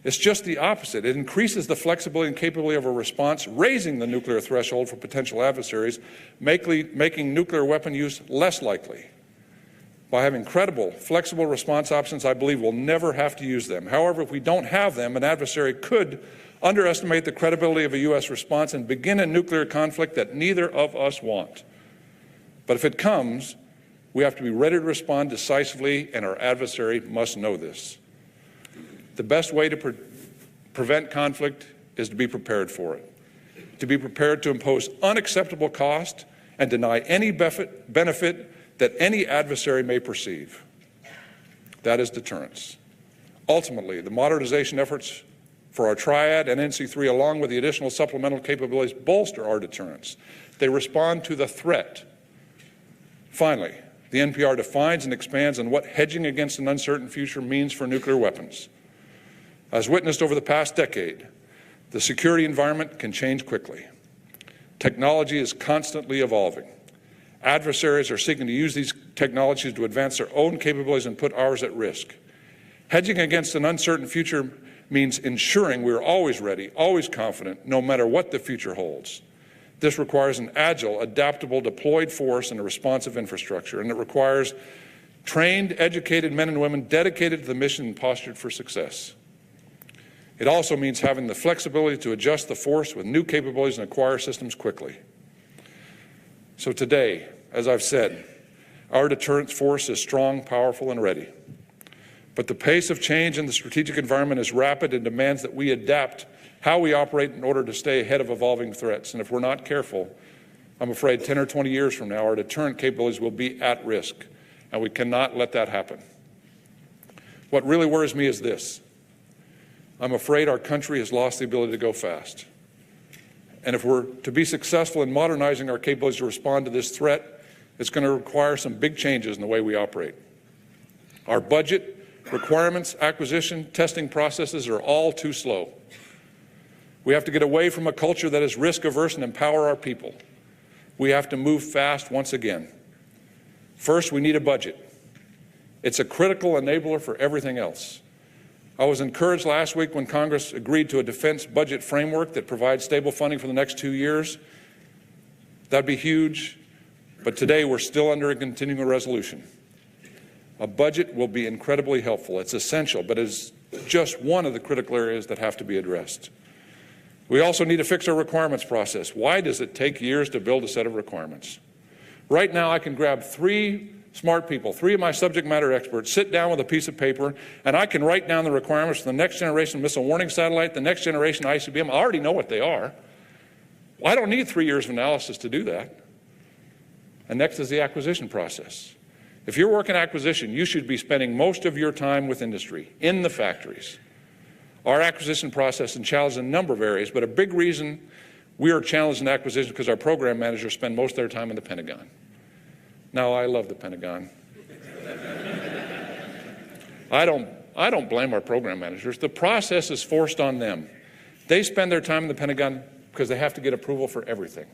It's just the opposite. It increases the flexibility and capability of a response, raising the nuclear threshold for potential adversaries, making nuclear weapon use less likely. By having credible, flexible response options, I believe we'll never have to use them. However, if we don't have them, an adversary could underestimate the credibility of a U.S. response and begin a nuclear conflict that neither of us want. But if it comes, we have to be ready to respond decisively, and our adversary must know this. The best way to prevent conflict is to be prepared for it, to be prepared to impose unacceptable cost and deny any benefit that any adversary may perceive. That is deterrence. Ultimately, the modernization efforts for our triad and NC3, along with the additional supplemental capabilities, bolster our deterrence. They respond to the threat. Finally, the NPR defines and expands on what hedging against an uncertain future means for nuclear weapons. As witnessed over the past decade, the security environment can change quickly. Technology is constantly evolving. Adversaries are seeking to use these technologies to advance their own capabilities and put ours at risk. Hedging against an uncertain future means ensuring we are always ready, always confident, no matter what the future holds. This requires an agile, adaptable, deployed force and a responsive infrastructure, and it requires trained, educated men and women dedicated to the mission and postured for success. It also means having the flexibility to adjust the force with new capabilities and acquire systems quickly. So today, as I've said, our deterrence force is strong, powerful, and ready. But the pace of change in the strategic environment is rapid and demands that we adapt how we operate in order to stay ahead of evolving threats. And if we're not careful, I'm afraid 10 or 20 years from now, our deterrent capabilities will be at risk, and we cannot let that happen. What really worries me is this. I'm afraid our country has lost the ability to go fast. And if we're to be successful in modernizing our capabilities to respond to this threat, it's going to require some big changes in the way we operate. Our budget, requirements, acquisition, testing processes are all too slow. We have to get away from a culture that is risk-averse and empower our people. We have to move fast once again. First, we need a budget. It's a critical enabler for everything else. I was encouraged last week when Congress agreed to a defense budget framework that provides stable funding for the next 2 years. That'd be huge, but today we're still under a continuing resolution. A budget will be incredibly helpful. It's essential, but is just one of the critical areas that have to be addressed. We also need to fix our requirements process. Why does it take years to build a set of requirements? Right now, I can grab 3 smart people, 3 of my subject matter experts, sit down with a piece of paper, and I can write down the requirements for the next generation missile warning satellite, the next generation ICBM. I already know what they are. Well, I don't need 3 years of analysis to do that. And next is the acquisition process. If you're working acquisition, you should be spending most of your time with industry, in the factories. Our acquisition process is challenged in a number of areas, but a big reason we are challenged in acquisition because our program managers spend most of their time in the Pentagon. Now, I love the Pentagon. I don't blame our program managers. The process is forced on them. They spend their time in the Pentagon because they have to get approval for everything.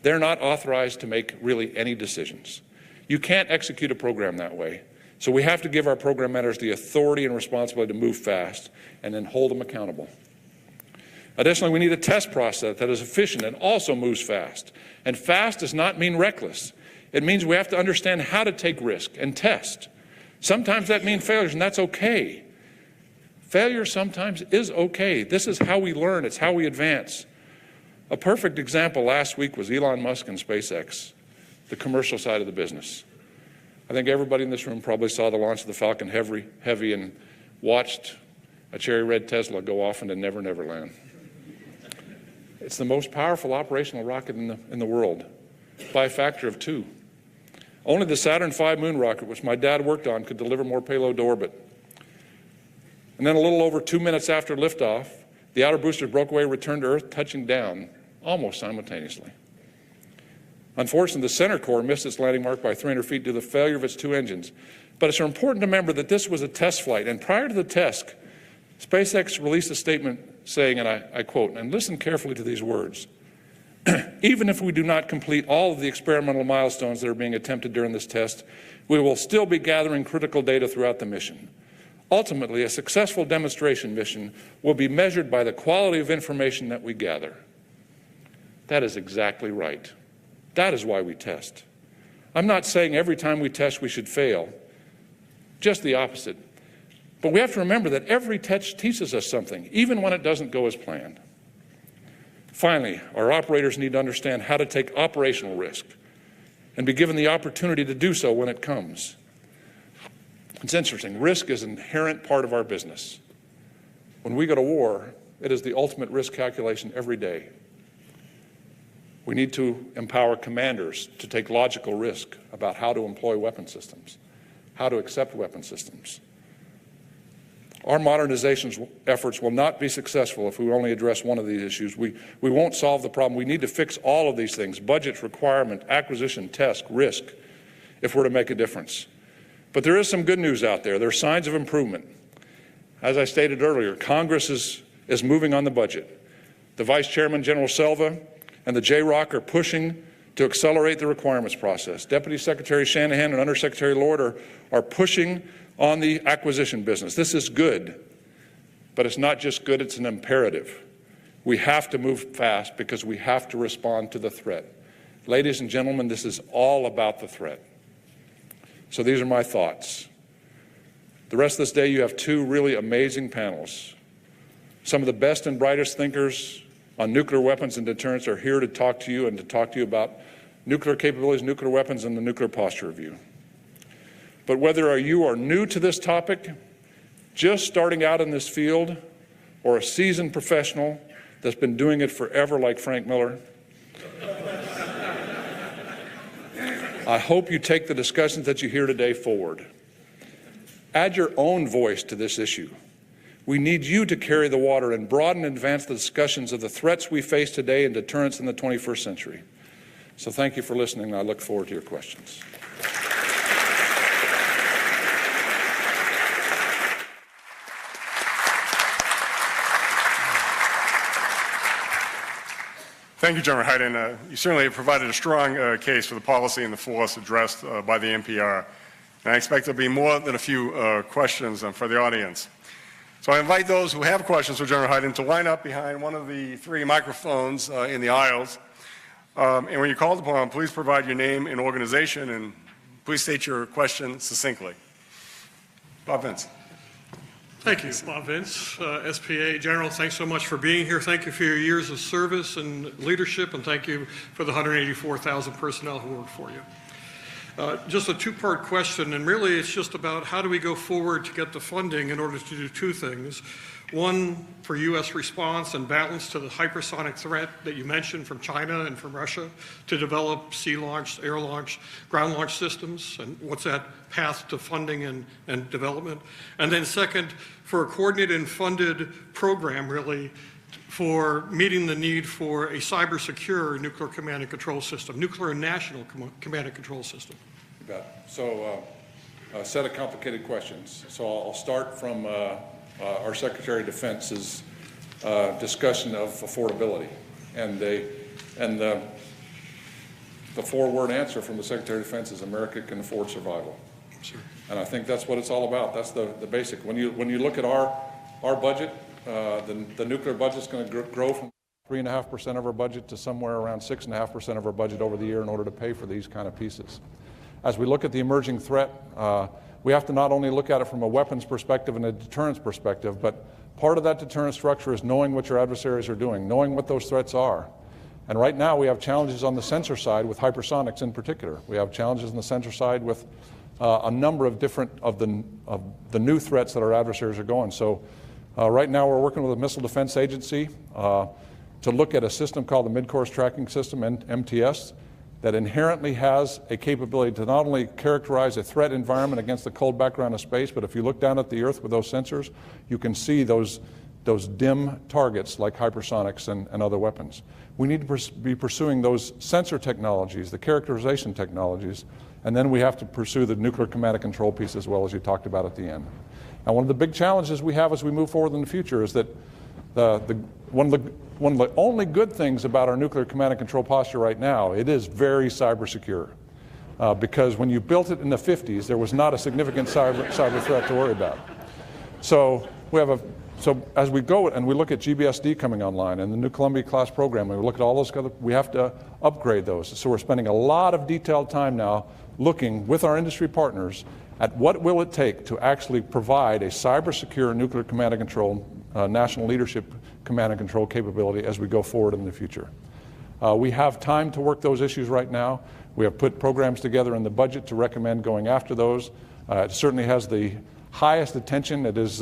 They're not authorized to make really any decisions. You can't execute a program that way. So we have to give our program managers the authority and responsibility to move fast and then hold them accountable. Additionally, we need a test process that is efficient and also moves fast. And fast does not mean reckless. It means we have to understand how to take risk and test. Sometimes that means failures, and that's okay. Failure sometimes is okay. This is how we learn. It's how we advance. A perfect example last week was Elon Musk and SpaceX, the commercial side of the business. I think everybody in this room probably saw the launch of the Falcon Heavy and watched a cherry red Tesla go off into Never Never Land. It's the most powerful operational rocket in the world by a factor of 2. Only the Saturn V moon rocket, which my dad worked on, could deliver more payload to orbit. And then a little over 2 minutes after liftoff, the outer boosters broke away, returned to Earth, touching down almost simultaneously. Unfortunately, the center core missed its landing mark by 300 feet due to the failure of its 2 engines. But it's important to remember that this was a test flight, and prior to the test, SpaceX released a statement saying, and I quote, and listen carefully to these words, "Even if we do not complete all of the experimental milestones that are being attempted during this test, we will still be gathering critical data throughout the mission. Ultimately, a successful demonstration mission will be measured by the quality of information that we gather." That is exactly right. That is why we test. I'm not saying every time we test we should fail, just the opposite. But we have to remember that every test teaches us something, even when it doesn't go as planned. Finally, our operators need to understand how to take operational risk and be given the opportunity to do so when it comes. It's interesting. Risk is an inherent part of our business. When we go to war, it is the ultimate risk calculation every day. We need to empower commanders to take logical risk about how to employ weapon systems, how to accept weapon systems. Our modernization efforts will not be successful if we only address one of these issues. We won't solve the problem. We need to fix all of these things: budget, requirement, acquisition, test, risk, if we're to make a difference. But there is some good news out there. There are signs of improvement. As I stated earlier, Congress is moving on the budget. The Vice Chairman, General Selva, and the JROC are pushing to accelerate the requirements process. Deputy Secretary Shanahan and Undersecretary Lord are pushing on the acquisition business. This is good, but it's not just good, it's an imperative. We have to move fast because we have to respond to the threat. Ladies and gentlemen, this is all about the threat. So these are my thoughts. The rest of this day, you have 2 really amazing panels. Some of the best and brightest thinkers on nuclear weapons and deterrence are here to talk to you and to talk to you about nuclear capabilities, nuclear weapons, and the nuclear posture review. But whether you are new to this topic, just starting out in this field, or a seasoned professional that's been doing it forever like Frank Miller, I hope you take the discussions that you hear today forward. Add your own voice to this issue. We need you to carry the water and broaden and advance the discussions of the threats we face today and deterrence in the 21st century. So thank you for listening, and I look forward to your questions. Thank you, General Hyten. You certainly have provided a strong case for the policy and the force addressed by the NPR. And I expect there'll be more than a few questions for the audience. So I invite those who have questions for General Hyten to line up behind one of the 3 microphones in the aisles. And when you're called upon, please provide your name and organization, and please state your question succinctly. Bob Vince. Thank you, Bob Vince, SPA General. Thanks so much for being here. Thank you for your years of service and leadership, and thank you for the 184,000 personnel who work for you. Just a 2-part question, and really it's just about how do we go forward to get the funding in order to do 2 things. One, for U.S. response and balance to the hypersonic threat that you mentioned from China and from Russia to develop sea-launched, air-launched, ground-launched systems, and what's that path to funding and development. And then second, for a coordinated and funded program, really, for meeting the need for a cyber-secure nuclear command and control system, nuclear national command and control system. You bet. So a set of complicated questions. So I'll start from our Secretary of Defense's the four-word answer from the Secretary of Defense is America can afford survival. Sure. And I think that's what it's all about. That's the basic. When you look at our budget, the nuclear budget's going to grow from 3.5% of our budget to somewhere around 6.5% of our budget over the year in order to pay for these kind of pieces. As we look at the emerging threat, we have to not only look at it from a weapons perspective and a deterrence perspective, but part of that deterrence structure is knowing what your adversaries are doing, knowing what those threats are. And right now we have challenges on the sensor side with hypersonics in particular. We have challenges on the sensor side with a number of different of the new threats that our adversaries are going. So right now we're working with the Missile Defense Agency to look at a system called the Mid-Course Tracking System, MTS, that inherently has a capability to not only characterize a threat environment against the cold background of space, but if you look down at the Earth with those sensors, you can see those dim targets like hypersonics and other weapons. We need to be pursuing those sensor technologies, the characterization technologies, and then we have to pursue the nuclear command and control piece as well, as you talked about at the end. And one of the big challenges we have as we move forward in the future is that one of the only good things about our nuclear command and control posture right now, it is very cyber secure. Because when you built it in the 50s, there was not a significant cyber threat to worry about. So as we go and we look at GBSD coming online and the new Columbia class program, and we look at all those, we have to upgrade those. So we're spending a lot of detailed time now looking with our industry partners at what will it take to actually provide a cyber secure nuclear command and control, national leadership command and control capability as we go forward in the future. We have time to work those issues right now. We have put programs together in the budget to recommend going after those. It certainly has the highest attention. It is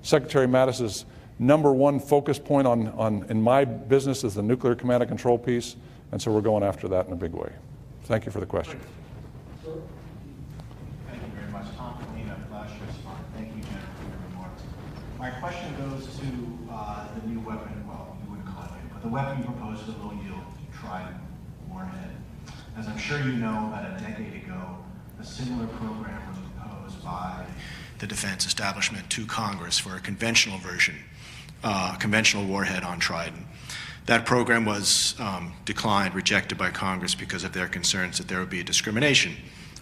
Secretary Mattis's #1 focus point in my business is the nuclear command and control piece, and so we're going after that in a big way. Thank you for the question. Thank you very much. Tom Colina, Flash Response. Thank you, Jennifer, for your remarks. My question goes to the new weapon, well, you wouldn't call it, but the weapon you proposed, the low-yield Trident warhead. As I'm sure you know, about a decade ago, a similar program was proposed by the defense establishment to Congress for a conventional version, conventional warhead on Trident. That program was declined, rejected by Congress because of their concerns that there would be a discrimination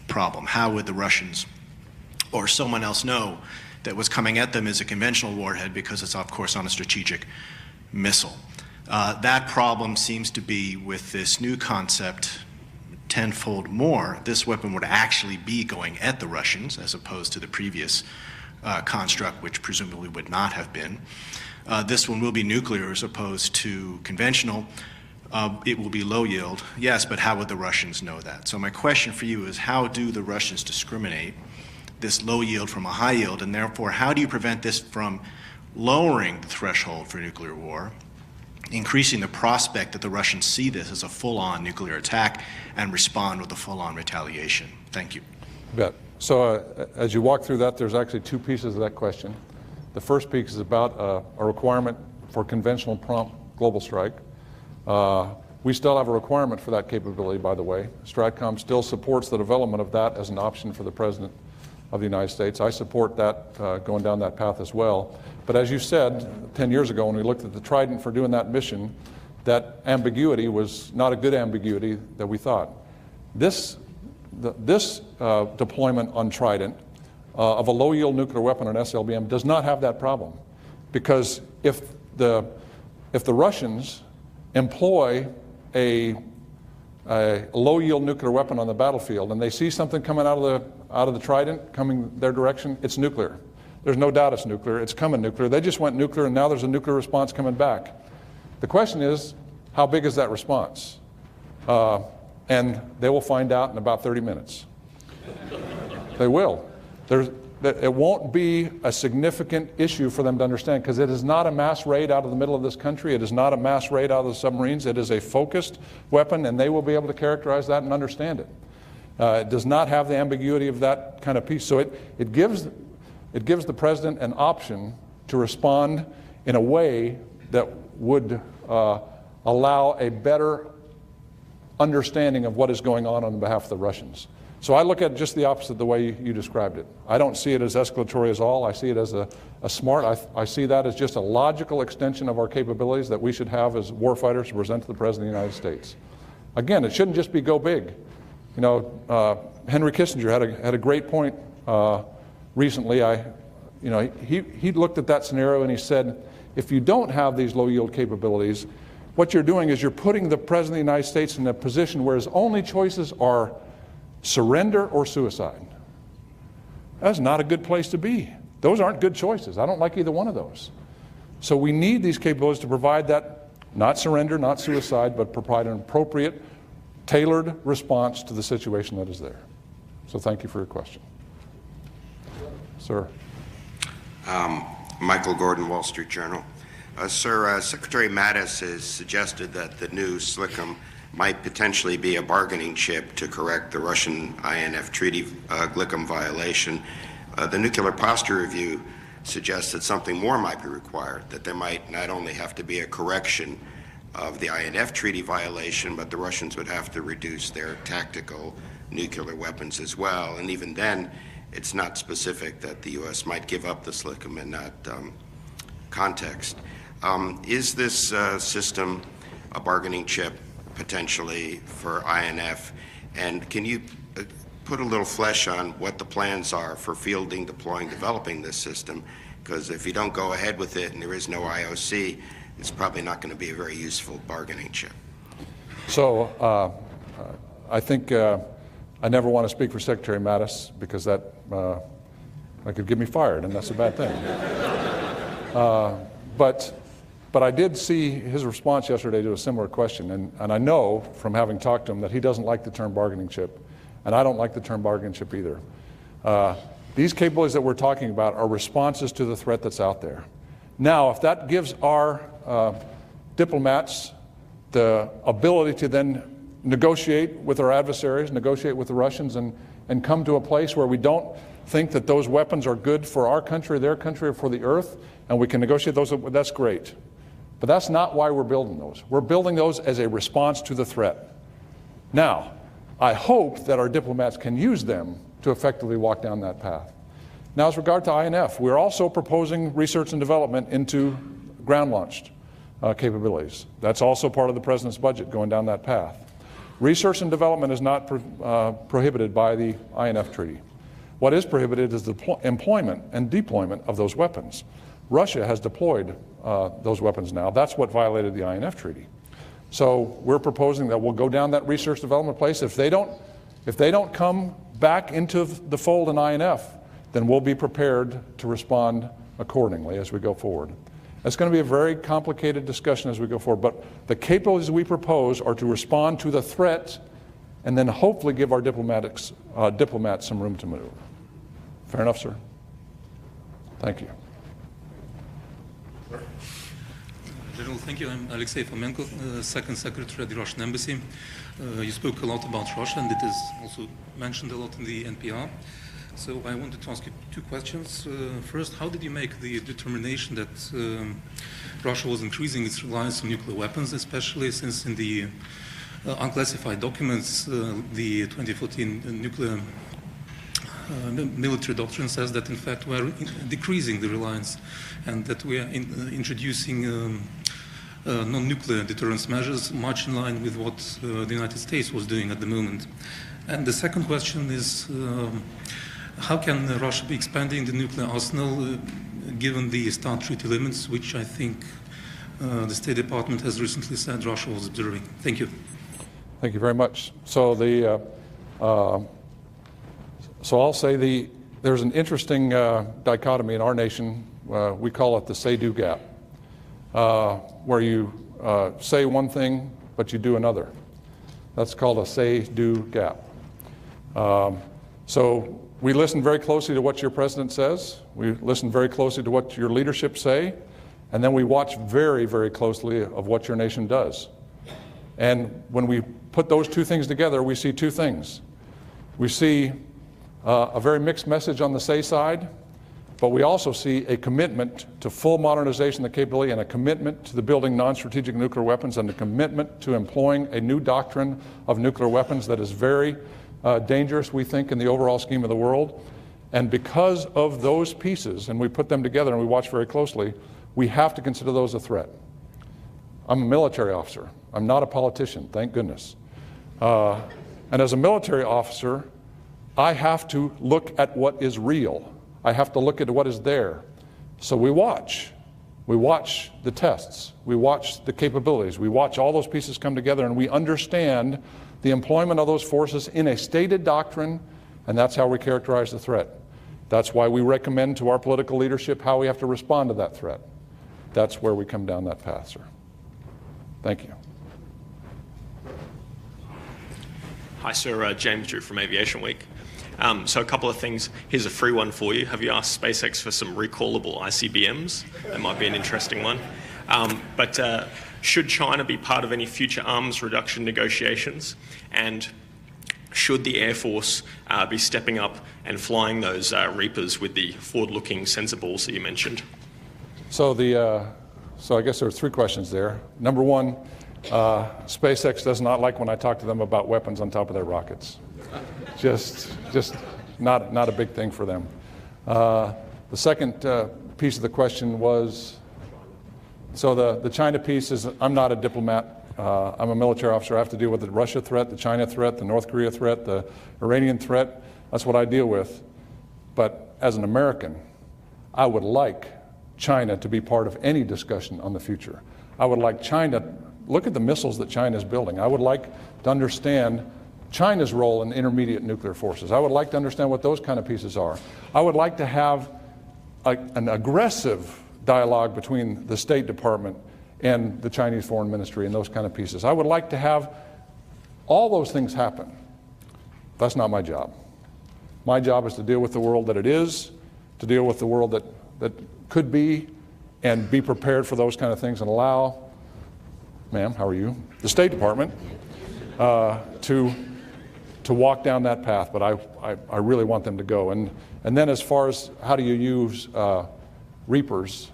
problem. How would the Russians or someone else know that what's coming at them is a conventional warhead because it's, of course, on a strategic missile? That problem seems to be, with this new concept, tenfold more. This weapon would actually be going at the Russians as opposed to the previous construct, which presumably would not have been. This one will be nuclear as opposed to conventional. It will be low yield, yes, but how would the Russians know that? So my question for you is, how do the Russians discriminate this low yield from a high yield, and therefore how do you prevent this from lowering the threshold for nuclear war, increasing the prospect that the Russians see this as a full-on nuclear attack and respond with a full-on retaliation? Thank you. You bet. So as you walk through that, there's actually two pieces of that question. The first piece is about a requirement for conventional prompt global strike. We still have a requirement for that capability, by the way. Stratcom still supports the development of that as an option for the President of the United States. I support that, going down that path as well. But as you said, 10 years ago when we looked at the Trident for doing that mission, that ambiguity was not a good ambiguity that we thought. This deployment on Trident of a low-yield nuclear weapon on SLBM does not have that problem. Because if the Russians employ a low-yield nuclear weapon on the battlefield and they see something coming out of the Trident coming their direction, it's nuclear. There's no doubt it's nuclear. It's coming nuclear. They just went nuclear, and now there's a nuclear response coming back. The question is, how big is that response? And they will find out in about 30 minutes. They will. It won't be a significant issue for them to understand, because it is not a mass raid out of the middle of this country. It is not a mass raid out of the submarines. It is a focused weapon, and they will be able to characterize that and understand it. It does not have the ambiguity of that kind of piece. So it gives the President an option to respond in a way that would allow a better understanding of what is going on behalf of the Russians. So I look at it just the opposite the way you described it. I don't see it as escalatory at all. I see it as a smart, I see that as just a logical extension of our capabilities that we should have as warfighters to present to the President of the United States. Again, it shouldn't just be go big. You know, Henry Kissinger had a great point recently. He looked at that scenario and he said, if you don't have these low yield capabilities, what you're doing is you're putting the President of the United States in a position where his only choices are surrender or suicide. That's not a good place to be. Those aren't good choices. I don't like either one of those. So we need these capabilities to provide that, not surrender, not suicide, but provide an appropriate, tailored response to the situation that is there. So thank you for your question. Sir. Michael Gordon, Wall Street Journal. Sir, Secretary Mattis has suggested that the new SLICM might potentially be a bargaining chip to correct the Russian INF Treaty GLICM violation. The Nuclear Posture Review suggests that something more might be required, that there might not only have to be a correction of the INF Treaty violation, but the Russians would have to reduce their tactical nuclear weapons as well. And even then, it's not specific that the U.S. might give up the SLICM in that context. Is this system a bargaining chip potentially for INF? And can you put a little flesh on what the plans are for fielding, deploying, developing this system? Because if you don't go ahead with it and there is no IOC, it's probably not going to be a very useful bargaining chip. So I think I never want to speak for Secretary Mattis because that could get me fired, and that's a bad thing. But I did see his response yesterday to a similar question, and I know from having talked to him that he doesn't like the term bargaining chip, and I don't like the term bargaining chip either. These capabilities that we're talking about are responses to the threat that's out there. Now, if that gives our diplomats the ability to then negotiate with our adversaries, negotiate with the Russians, and come to a place where we don't think that those weapons are good for our country, their country, or for the earth, and we can negotiate those, that's great. But that's not why we're building those. We're building those as a response to the threat. Now, I hope that our diplomats can use them to effectively walk down that path. Now, as regard to INF, we're also proposing research and development into ground-launched capabilities. That's also part of the President's budget, going down that path. Research and development is not prohibited by the INF Treaty. What is prohibited is the employment and deployment of those weapons. Russia has deployed those weapons now. That's what violated the INF Treaty. So we're proposing that we'll go down that research development place. If they don't come back into the fold in INF, then we'll be prepared to respond accordingly as we go forward. It's going to be a very complicated discussion as we go forward, but the capabilities we propose are to respond to the threat and then hopefully give our diplomats some room to maneuver. Fair enough, sir? Thank you. General, thank you. I'm Alexei Fomenko, Second Secretary at the Russian Embassy. You spoke a lot about Russia, and it is also mentioned a lot in the NPR. So I wanted to ask you two questions. First, how did you make the determination that Russia was increasing its reliance on nuclear weapons, especially since in the unclassified documents, the 2014 nuclear military doctrine says that, in fact, we are decreasing the reliance and that we are introducing non-nuclear deterrence measures much in line with what the United States was doing at the moment. And the second question is, how can Russia be expanding the nuclear arsenal given the START treaty limits, which I think the State Department has recently said Russia was observing? Thank you. Thank you very much. So I'll say there's an interesting dichotomy in our nation. We call it the say-do gap, where you say one thing but you do another. That's called a say-do gap. So we listen very closely to what your president says. We listen very closely to what your leadership say, and then we watch very, very closely of what your nation does. And when we put those two things together, we see two things. We see a very mixed message on the say side, but we also see a commitment to full modernization of the capability and a commitment to the building non-strategic nuclear weapons and a commitment to employing a new doctrine of nuclear weapons that is very dangerous, we think, in the overall scheme of the world. And because of those pieces, and we put them together and we watch very closely, we have to consider those a threat. I'm a military officer. I'm not a politician, thank goodness. And as a military officer, I have to look at what is real. I have to look at what is there. So we watch. We watch the tests. We watch the capabilities. We watch all those pieces come together, and we understand the employment of those forces in a stated doctrine, and that's how we characterize the threat. That's why we recommend to our political leadership how we have to respond to that threat. That's where we come down that path, sir. Thank you. Hi, sir. James Drew from Aviation Week. So a couple of things. Here's a free one for you. Have you asked SpaceX for some recallable ICBMs? That might be an interesting one. But should China be part of any future arms reduction negotiations? And should the Air Force be stepping up and flying those Reapers with the forward-looking sensor balls that you mentioned? So I guess there are three questions there. Number one, SpaceX does not like when I talk to them about weapons on top of their rockets. Just not a big thing for them. The second piece of the question was, so the China piece is, I'm not a diplomat. I'm a military officer. I have to deal with the Russia threat, the China threat, the North Korea threat, the Iranian threat. That's what I deal with. But as an American, I would like China to be part of any discussion on the future. I would like China, look at the missiles that China is building. I would like to understand China's role in intermediate nuclear forces. I would like to understand what those kind of pieces are. I would like to have an aggressive dialogue between the State Department and the Chinese Foreign Ministry and those kind of pieces. I would like to have all those things happen. That's not my job. My job is to deal with the world that it is, to deal with the world that could be, and be prepared for those kind of things, and allow, ma'am, how are you? The State Department to walk down that path, but I really want them to go. And then as far as how do you use Reapers,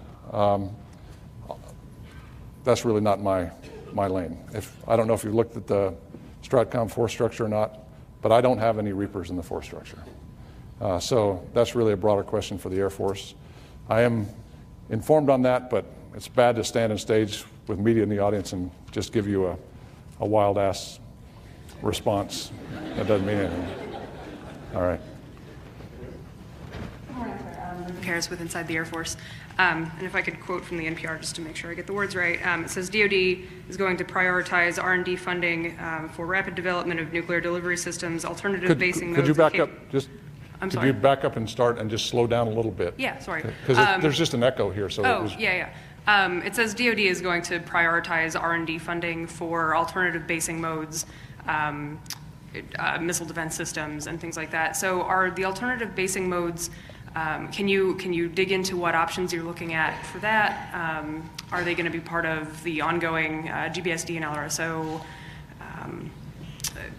that's really not my lane. I don't know if you've looked at the Stratcom force structure or not, but I don't have any Reapers in the force structure. So that's really a broader question for the Air Force. I am informed on that, but it's bad to stand on stage with media in the audience and just give you a wild-ass response. That doesn't mean anything. All right. Good morning, sir. Harris with Inside the Air Force. And if I could quote from the NPR just to make sure I get the words right. It says DoD is going to prioritize R&D funding for rapid development of nuclear delivery systems, alternative basing modes. Could you back up? I'm Could sorry. you back up and start and just slow down a little bit? Yeah, sorry. Because there's just an echo here. So It says DoD is going to prioritize R&D funding for alternative basing modes, missile defense systems, and things like that. So are the alternative basing modes, can you dig into what options you're looking at for that? Are they going to be part of the ongoing GBSD and LRSO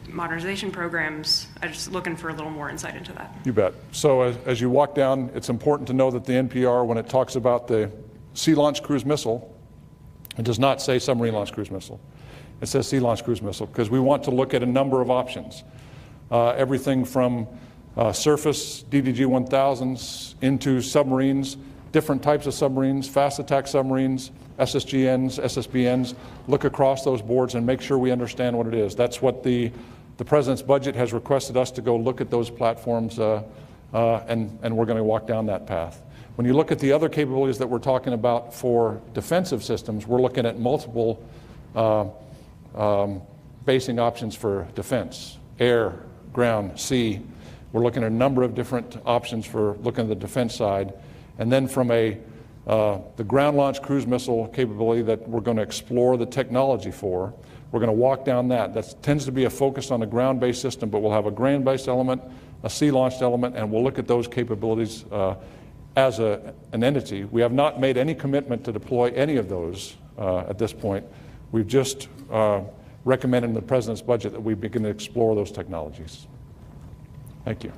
modernization programs? I'm just looking for a little more insight into that. You bet. So as you walk down, it's important to know that the NPR, when it talks about the sea-launched cruise missile, it does not say submarine-launched cruise missile. It says sea-launched cruise missile, because we want to look at a number of options. Everything from surface DDG-1000s into submarines, different types of submarines, fast attack submarines, SSGNs, SSBNs, look across those boards and make sure we understand what it is. That's what the President's budget has requested us to go look at those platforms, and we're going to walk down that path. When you look at the other capabilities that we're talking about for defensive systems, we're looking at multiple basing options for defense, air, ground, sea. We're looking at a number of different options for looking at the defense side. And then from the ground-launched cruise missile capability that we're going to explore the technology for, we're going to walk down that. That tends to be a focus on a ground-based system, but we'll have a ground-based element, a sea-launched element, and we'll look at those capabilities as an entity. We have not made any commitment to deploy any of those at this point. We've just recommended in the President's budget that we begin to explore those technologies. Thank you.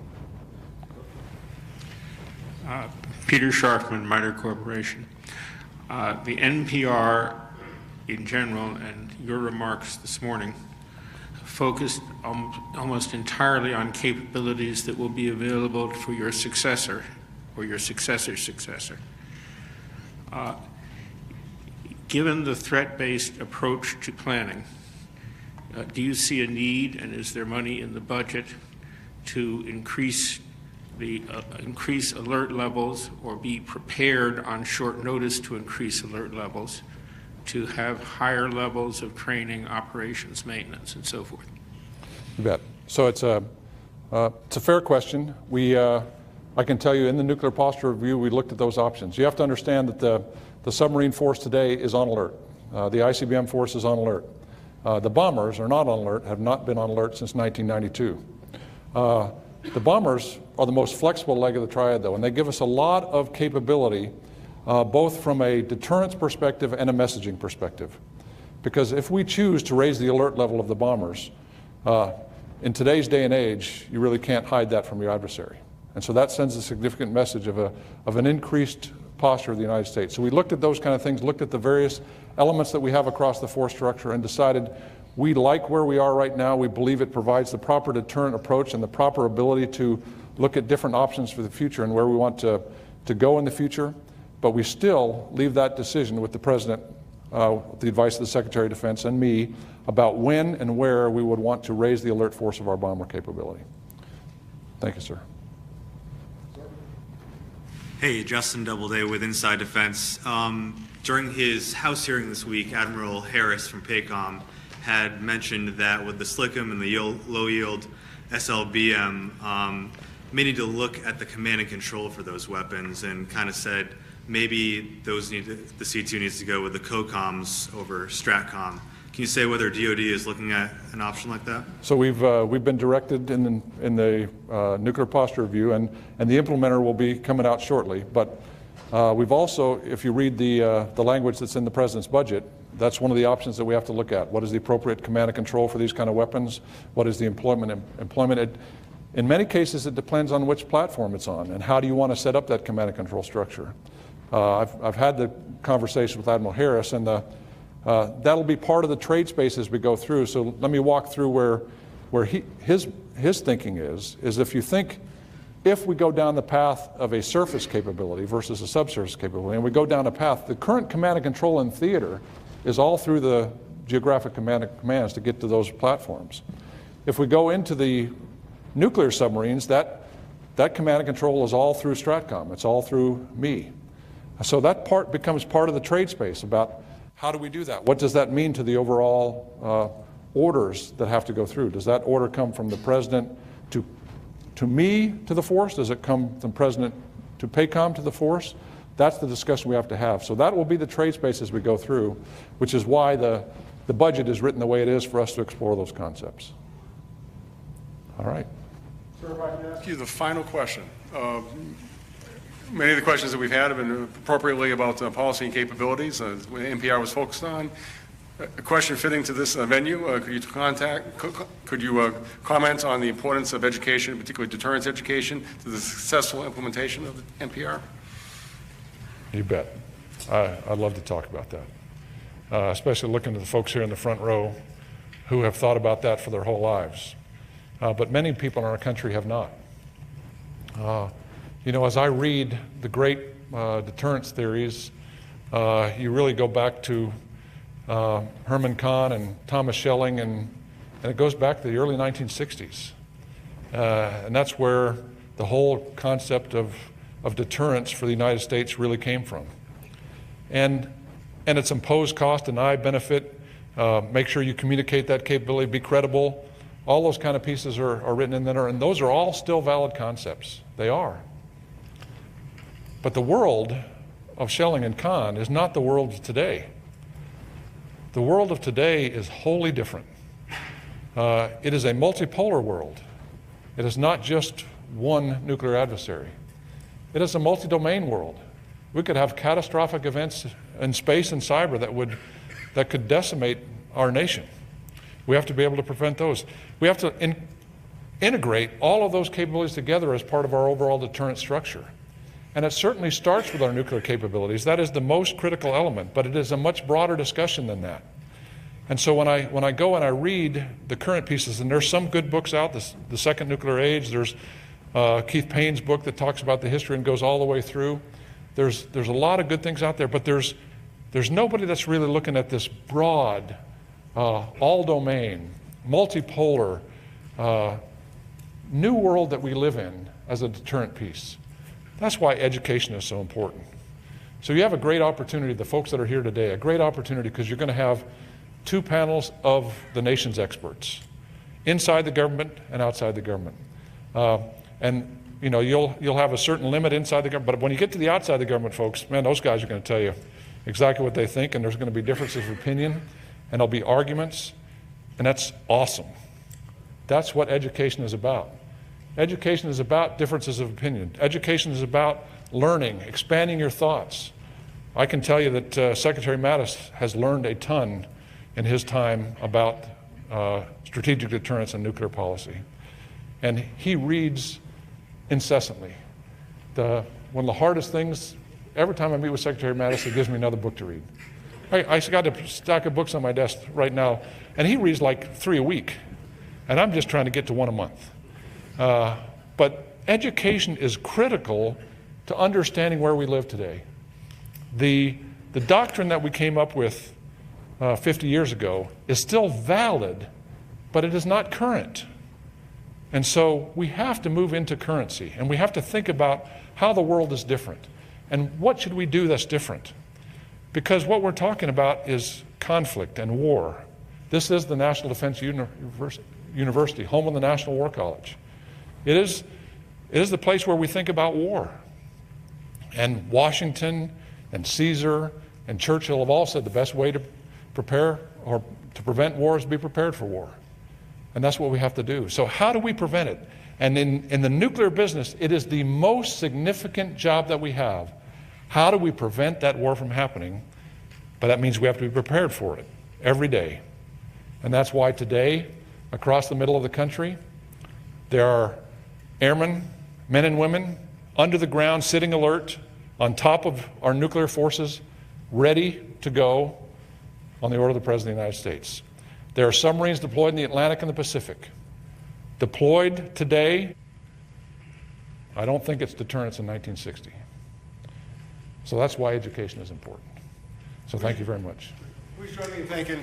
Peter Sharfman, Miner Corporation. The NPR in general and your remarks this morning focused almost entirely on capabilities that will be available for your successor or your successor's successor. Given the threat-based approach to planning, Do you see a need, and is there money in the budget to increase alert levels, or be prepared on short notice to increase alert levels, to have higher levels of training, operations, maintenance, and so forth? You bet. So it's a fair question. I can tell you in the nuclear posture review, we looked at those options. You have to understand that the submarine force today is on alert. The ICBM force is on alert. The bombers are not on alert, have not been on alert since 1992. The bombers are the most flexible leg of the triad, though, and they give us a lot of capability, both from a deterrence perspective and a messaging perspective. Because if we choose to raise the alert level of the bombers, in today's day and age, you really can't hide that from your adversary. And so that sends a significant message of an increased posture of the United States. So we looked at those kind of things, looked at the various elements that we have across the force structure, and decided we like where we are right now. We believe it provides the proper deterrent approach and the proper ability to look at different options for the future and where we want to go in the future. But we still leave that decision with the President, with the advice of the Secretary of Defense and me, about when and where we would want to raise the alert force of our bomber capability. Thank you, sir. Hey, Justin Doubleday with Inside Defense. During his House hearing this week, Admiral Harris from PACOM had mentioned that with the SLCM and the low-yield SLBM, may need to look at the command and control for those weapons, and kind of said maybe the C2 needs to go with the COCOMs over STRATCOM. Can you say whether DoD is looking at an option like that? So we've been directed in the nuclear posture review, and the implementer will be coming out shortly. But we've also, if you read the language that's in the President's budget, that's one of the options that we have to look at. What is the appropriate command and control for these kind of weapons? What is the employment? In many cases, it depends on which platform it's on, and how do you want to set up that command and control structure. I've had the conversation with Admiral Harris, and that'll be part of the trade space as we go through. So let me walk through where his thinking is if we go down the path of a surface capability versus a subsurface capability, and we go down a path, the current command and control in theater is all through the geographic commands to get to those platforms. If we go into the nuclear submarines, that command and control is all through STRATCOM. It's all through me. So that part becomes part of the trade space about how do we do that? What does that mean to the overall orders that have to go through? Does that order come from the President to me, to the force? Does it come from President to PACOM to the force? That's the discussion we have to have. So that will be the trade space as we go through, which is why the budget is written the way it is for us to explore those concepts. All right. Sir, if I can ask you the final question. Many of the questions that we've had have been appropriately about policy and capabilities. NPR was focused on. A question fitting to this venue, could you comment on the importance of education, particularly deterrence education, to the successful implementation of the NPR? You bet. I'd love to talk about that, especially looking at the folks here in the front row who have thought about that for their whole lives. But many people in our country have not. As I read the great deterrence theories, you really go back to Herman Kahn and Thomas Schelling, and it goes back to the early 1960s. And that's where the whole concept of deterrence for the United States really came from. And it's imposed cost, deny benefit, make sure you communicate that capability, be credible. All those kind of pieces are written in there, and those are all still valid concepts. They are. But the world of Schelling and Kahn is not the world of today. The world of today is wholly different. It is a multipolar world. It is not just one nuclear adversary. It is a multi-domain world. We could have catastrophic events in space and cyber that could decimate our nation. We have to be able to prevent those. We have to integrate all of those capabilities together as part of our overall deterrent structure. And it certainly starts with our nuclear capabilities. That is the most critical element, but it is a much broader discussion than that. And so when I go and I read the current pieces, and there's some good books out, the Second Nuclear Age, there's Keith Payne's book that talks about the history and goes all the way through. There's a lot of good things out there, but there's nobody that's really looking at this broad, all domain, multipolar, new world that we live in as a deterrent piece. That's why education is so important. So you have a great opportunity, the folks that are here today, a great opportunity because you're going to have two panels of the nation's experts, inside the government and outside the government. And you know, you'll have a certain limit inside the government, but when you get to the outside the government folks, man, those guys are going to tell you exactly what they think, and there's going to be differences of opinion, and there'll be arguments, and that's awesome. That's what education is about. Education is about differences of opinion. Education is about learning, expanding your thoughts. I can tell you that Secretary Mattis has learned a ton in his time about strategic deterrence and nuclear policy. And he reads incessantly. One of the hardest things, every time I meet with Secretary Mattis, he gives me another book to read. I got a stack of books on my desk right now, and he reads like 3 a week. And I'm just trying to get to 1 a month. But education is critical to understanding where we live today. The doctrine that we came up with 50 years ago is still valid, but it is not current. And so we have to move into currency, and we have to think about how the world is different and what should we do that's different. Because what we're talking about is conflict and war. This is the National Defense University, home of the National War College. It is the place where we think about war. And Washington and Caesar and Churchill have all said the best way to prepare or to prevent war is to be prepared for war. And that's what we have to do. So how do we prevent it? And in the nuclear business, it is the most significant job that we have. How do we prevent that war from happening? But that means we have to be prepared for it every day. And that's why today, across the middle of the country, there are airmen, men and women, under the ground, sitting alert, on top of our nuclear forces, ready to go on the order of the President of the United States. There are submarines deployed in the Atlantic and the Pacific. Deployed today, I don't think it's deterrence in 1960. So that's why education is important. So thank you very much. Please join me in thanking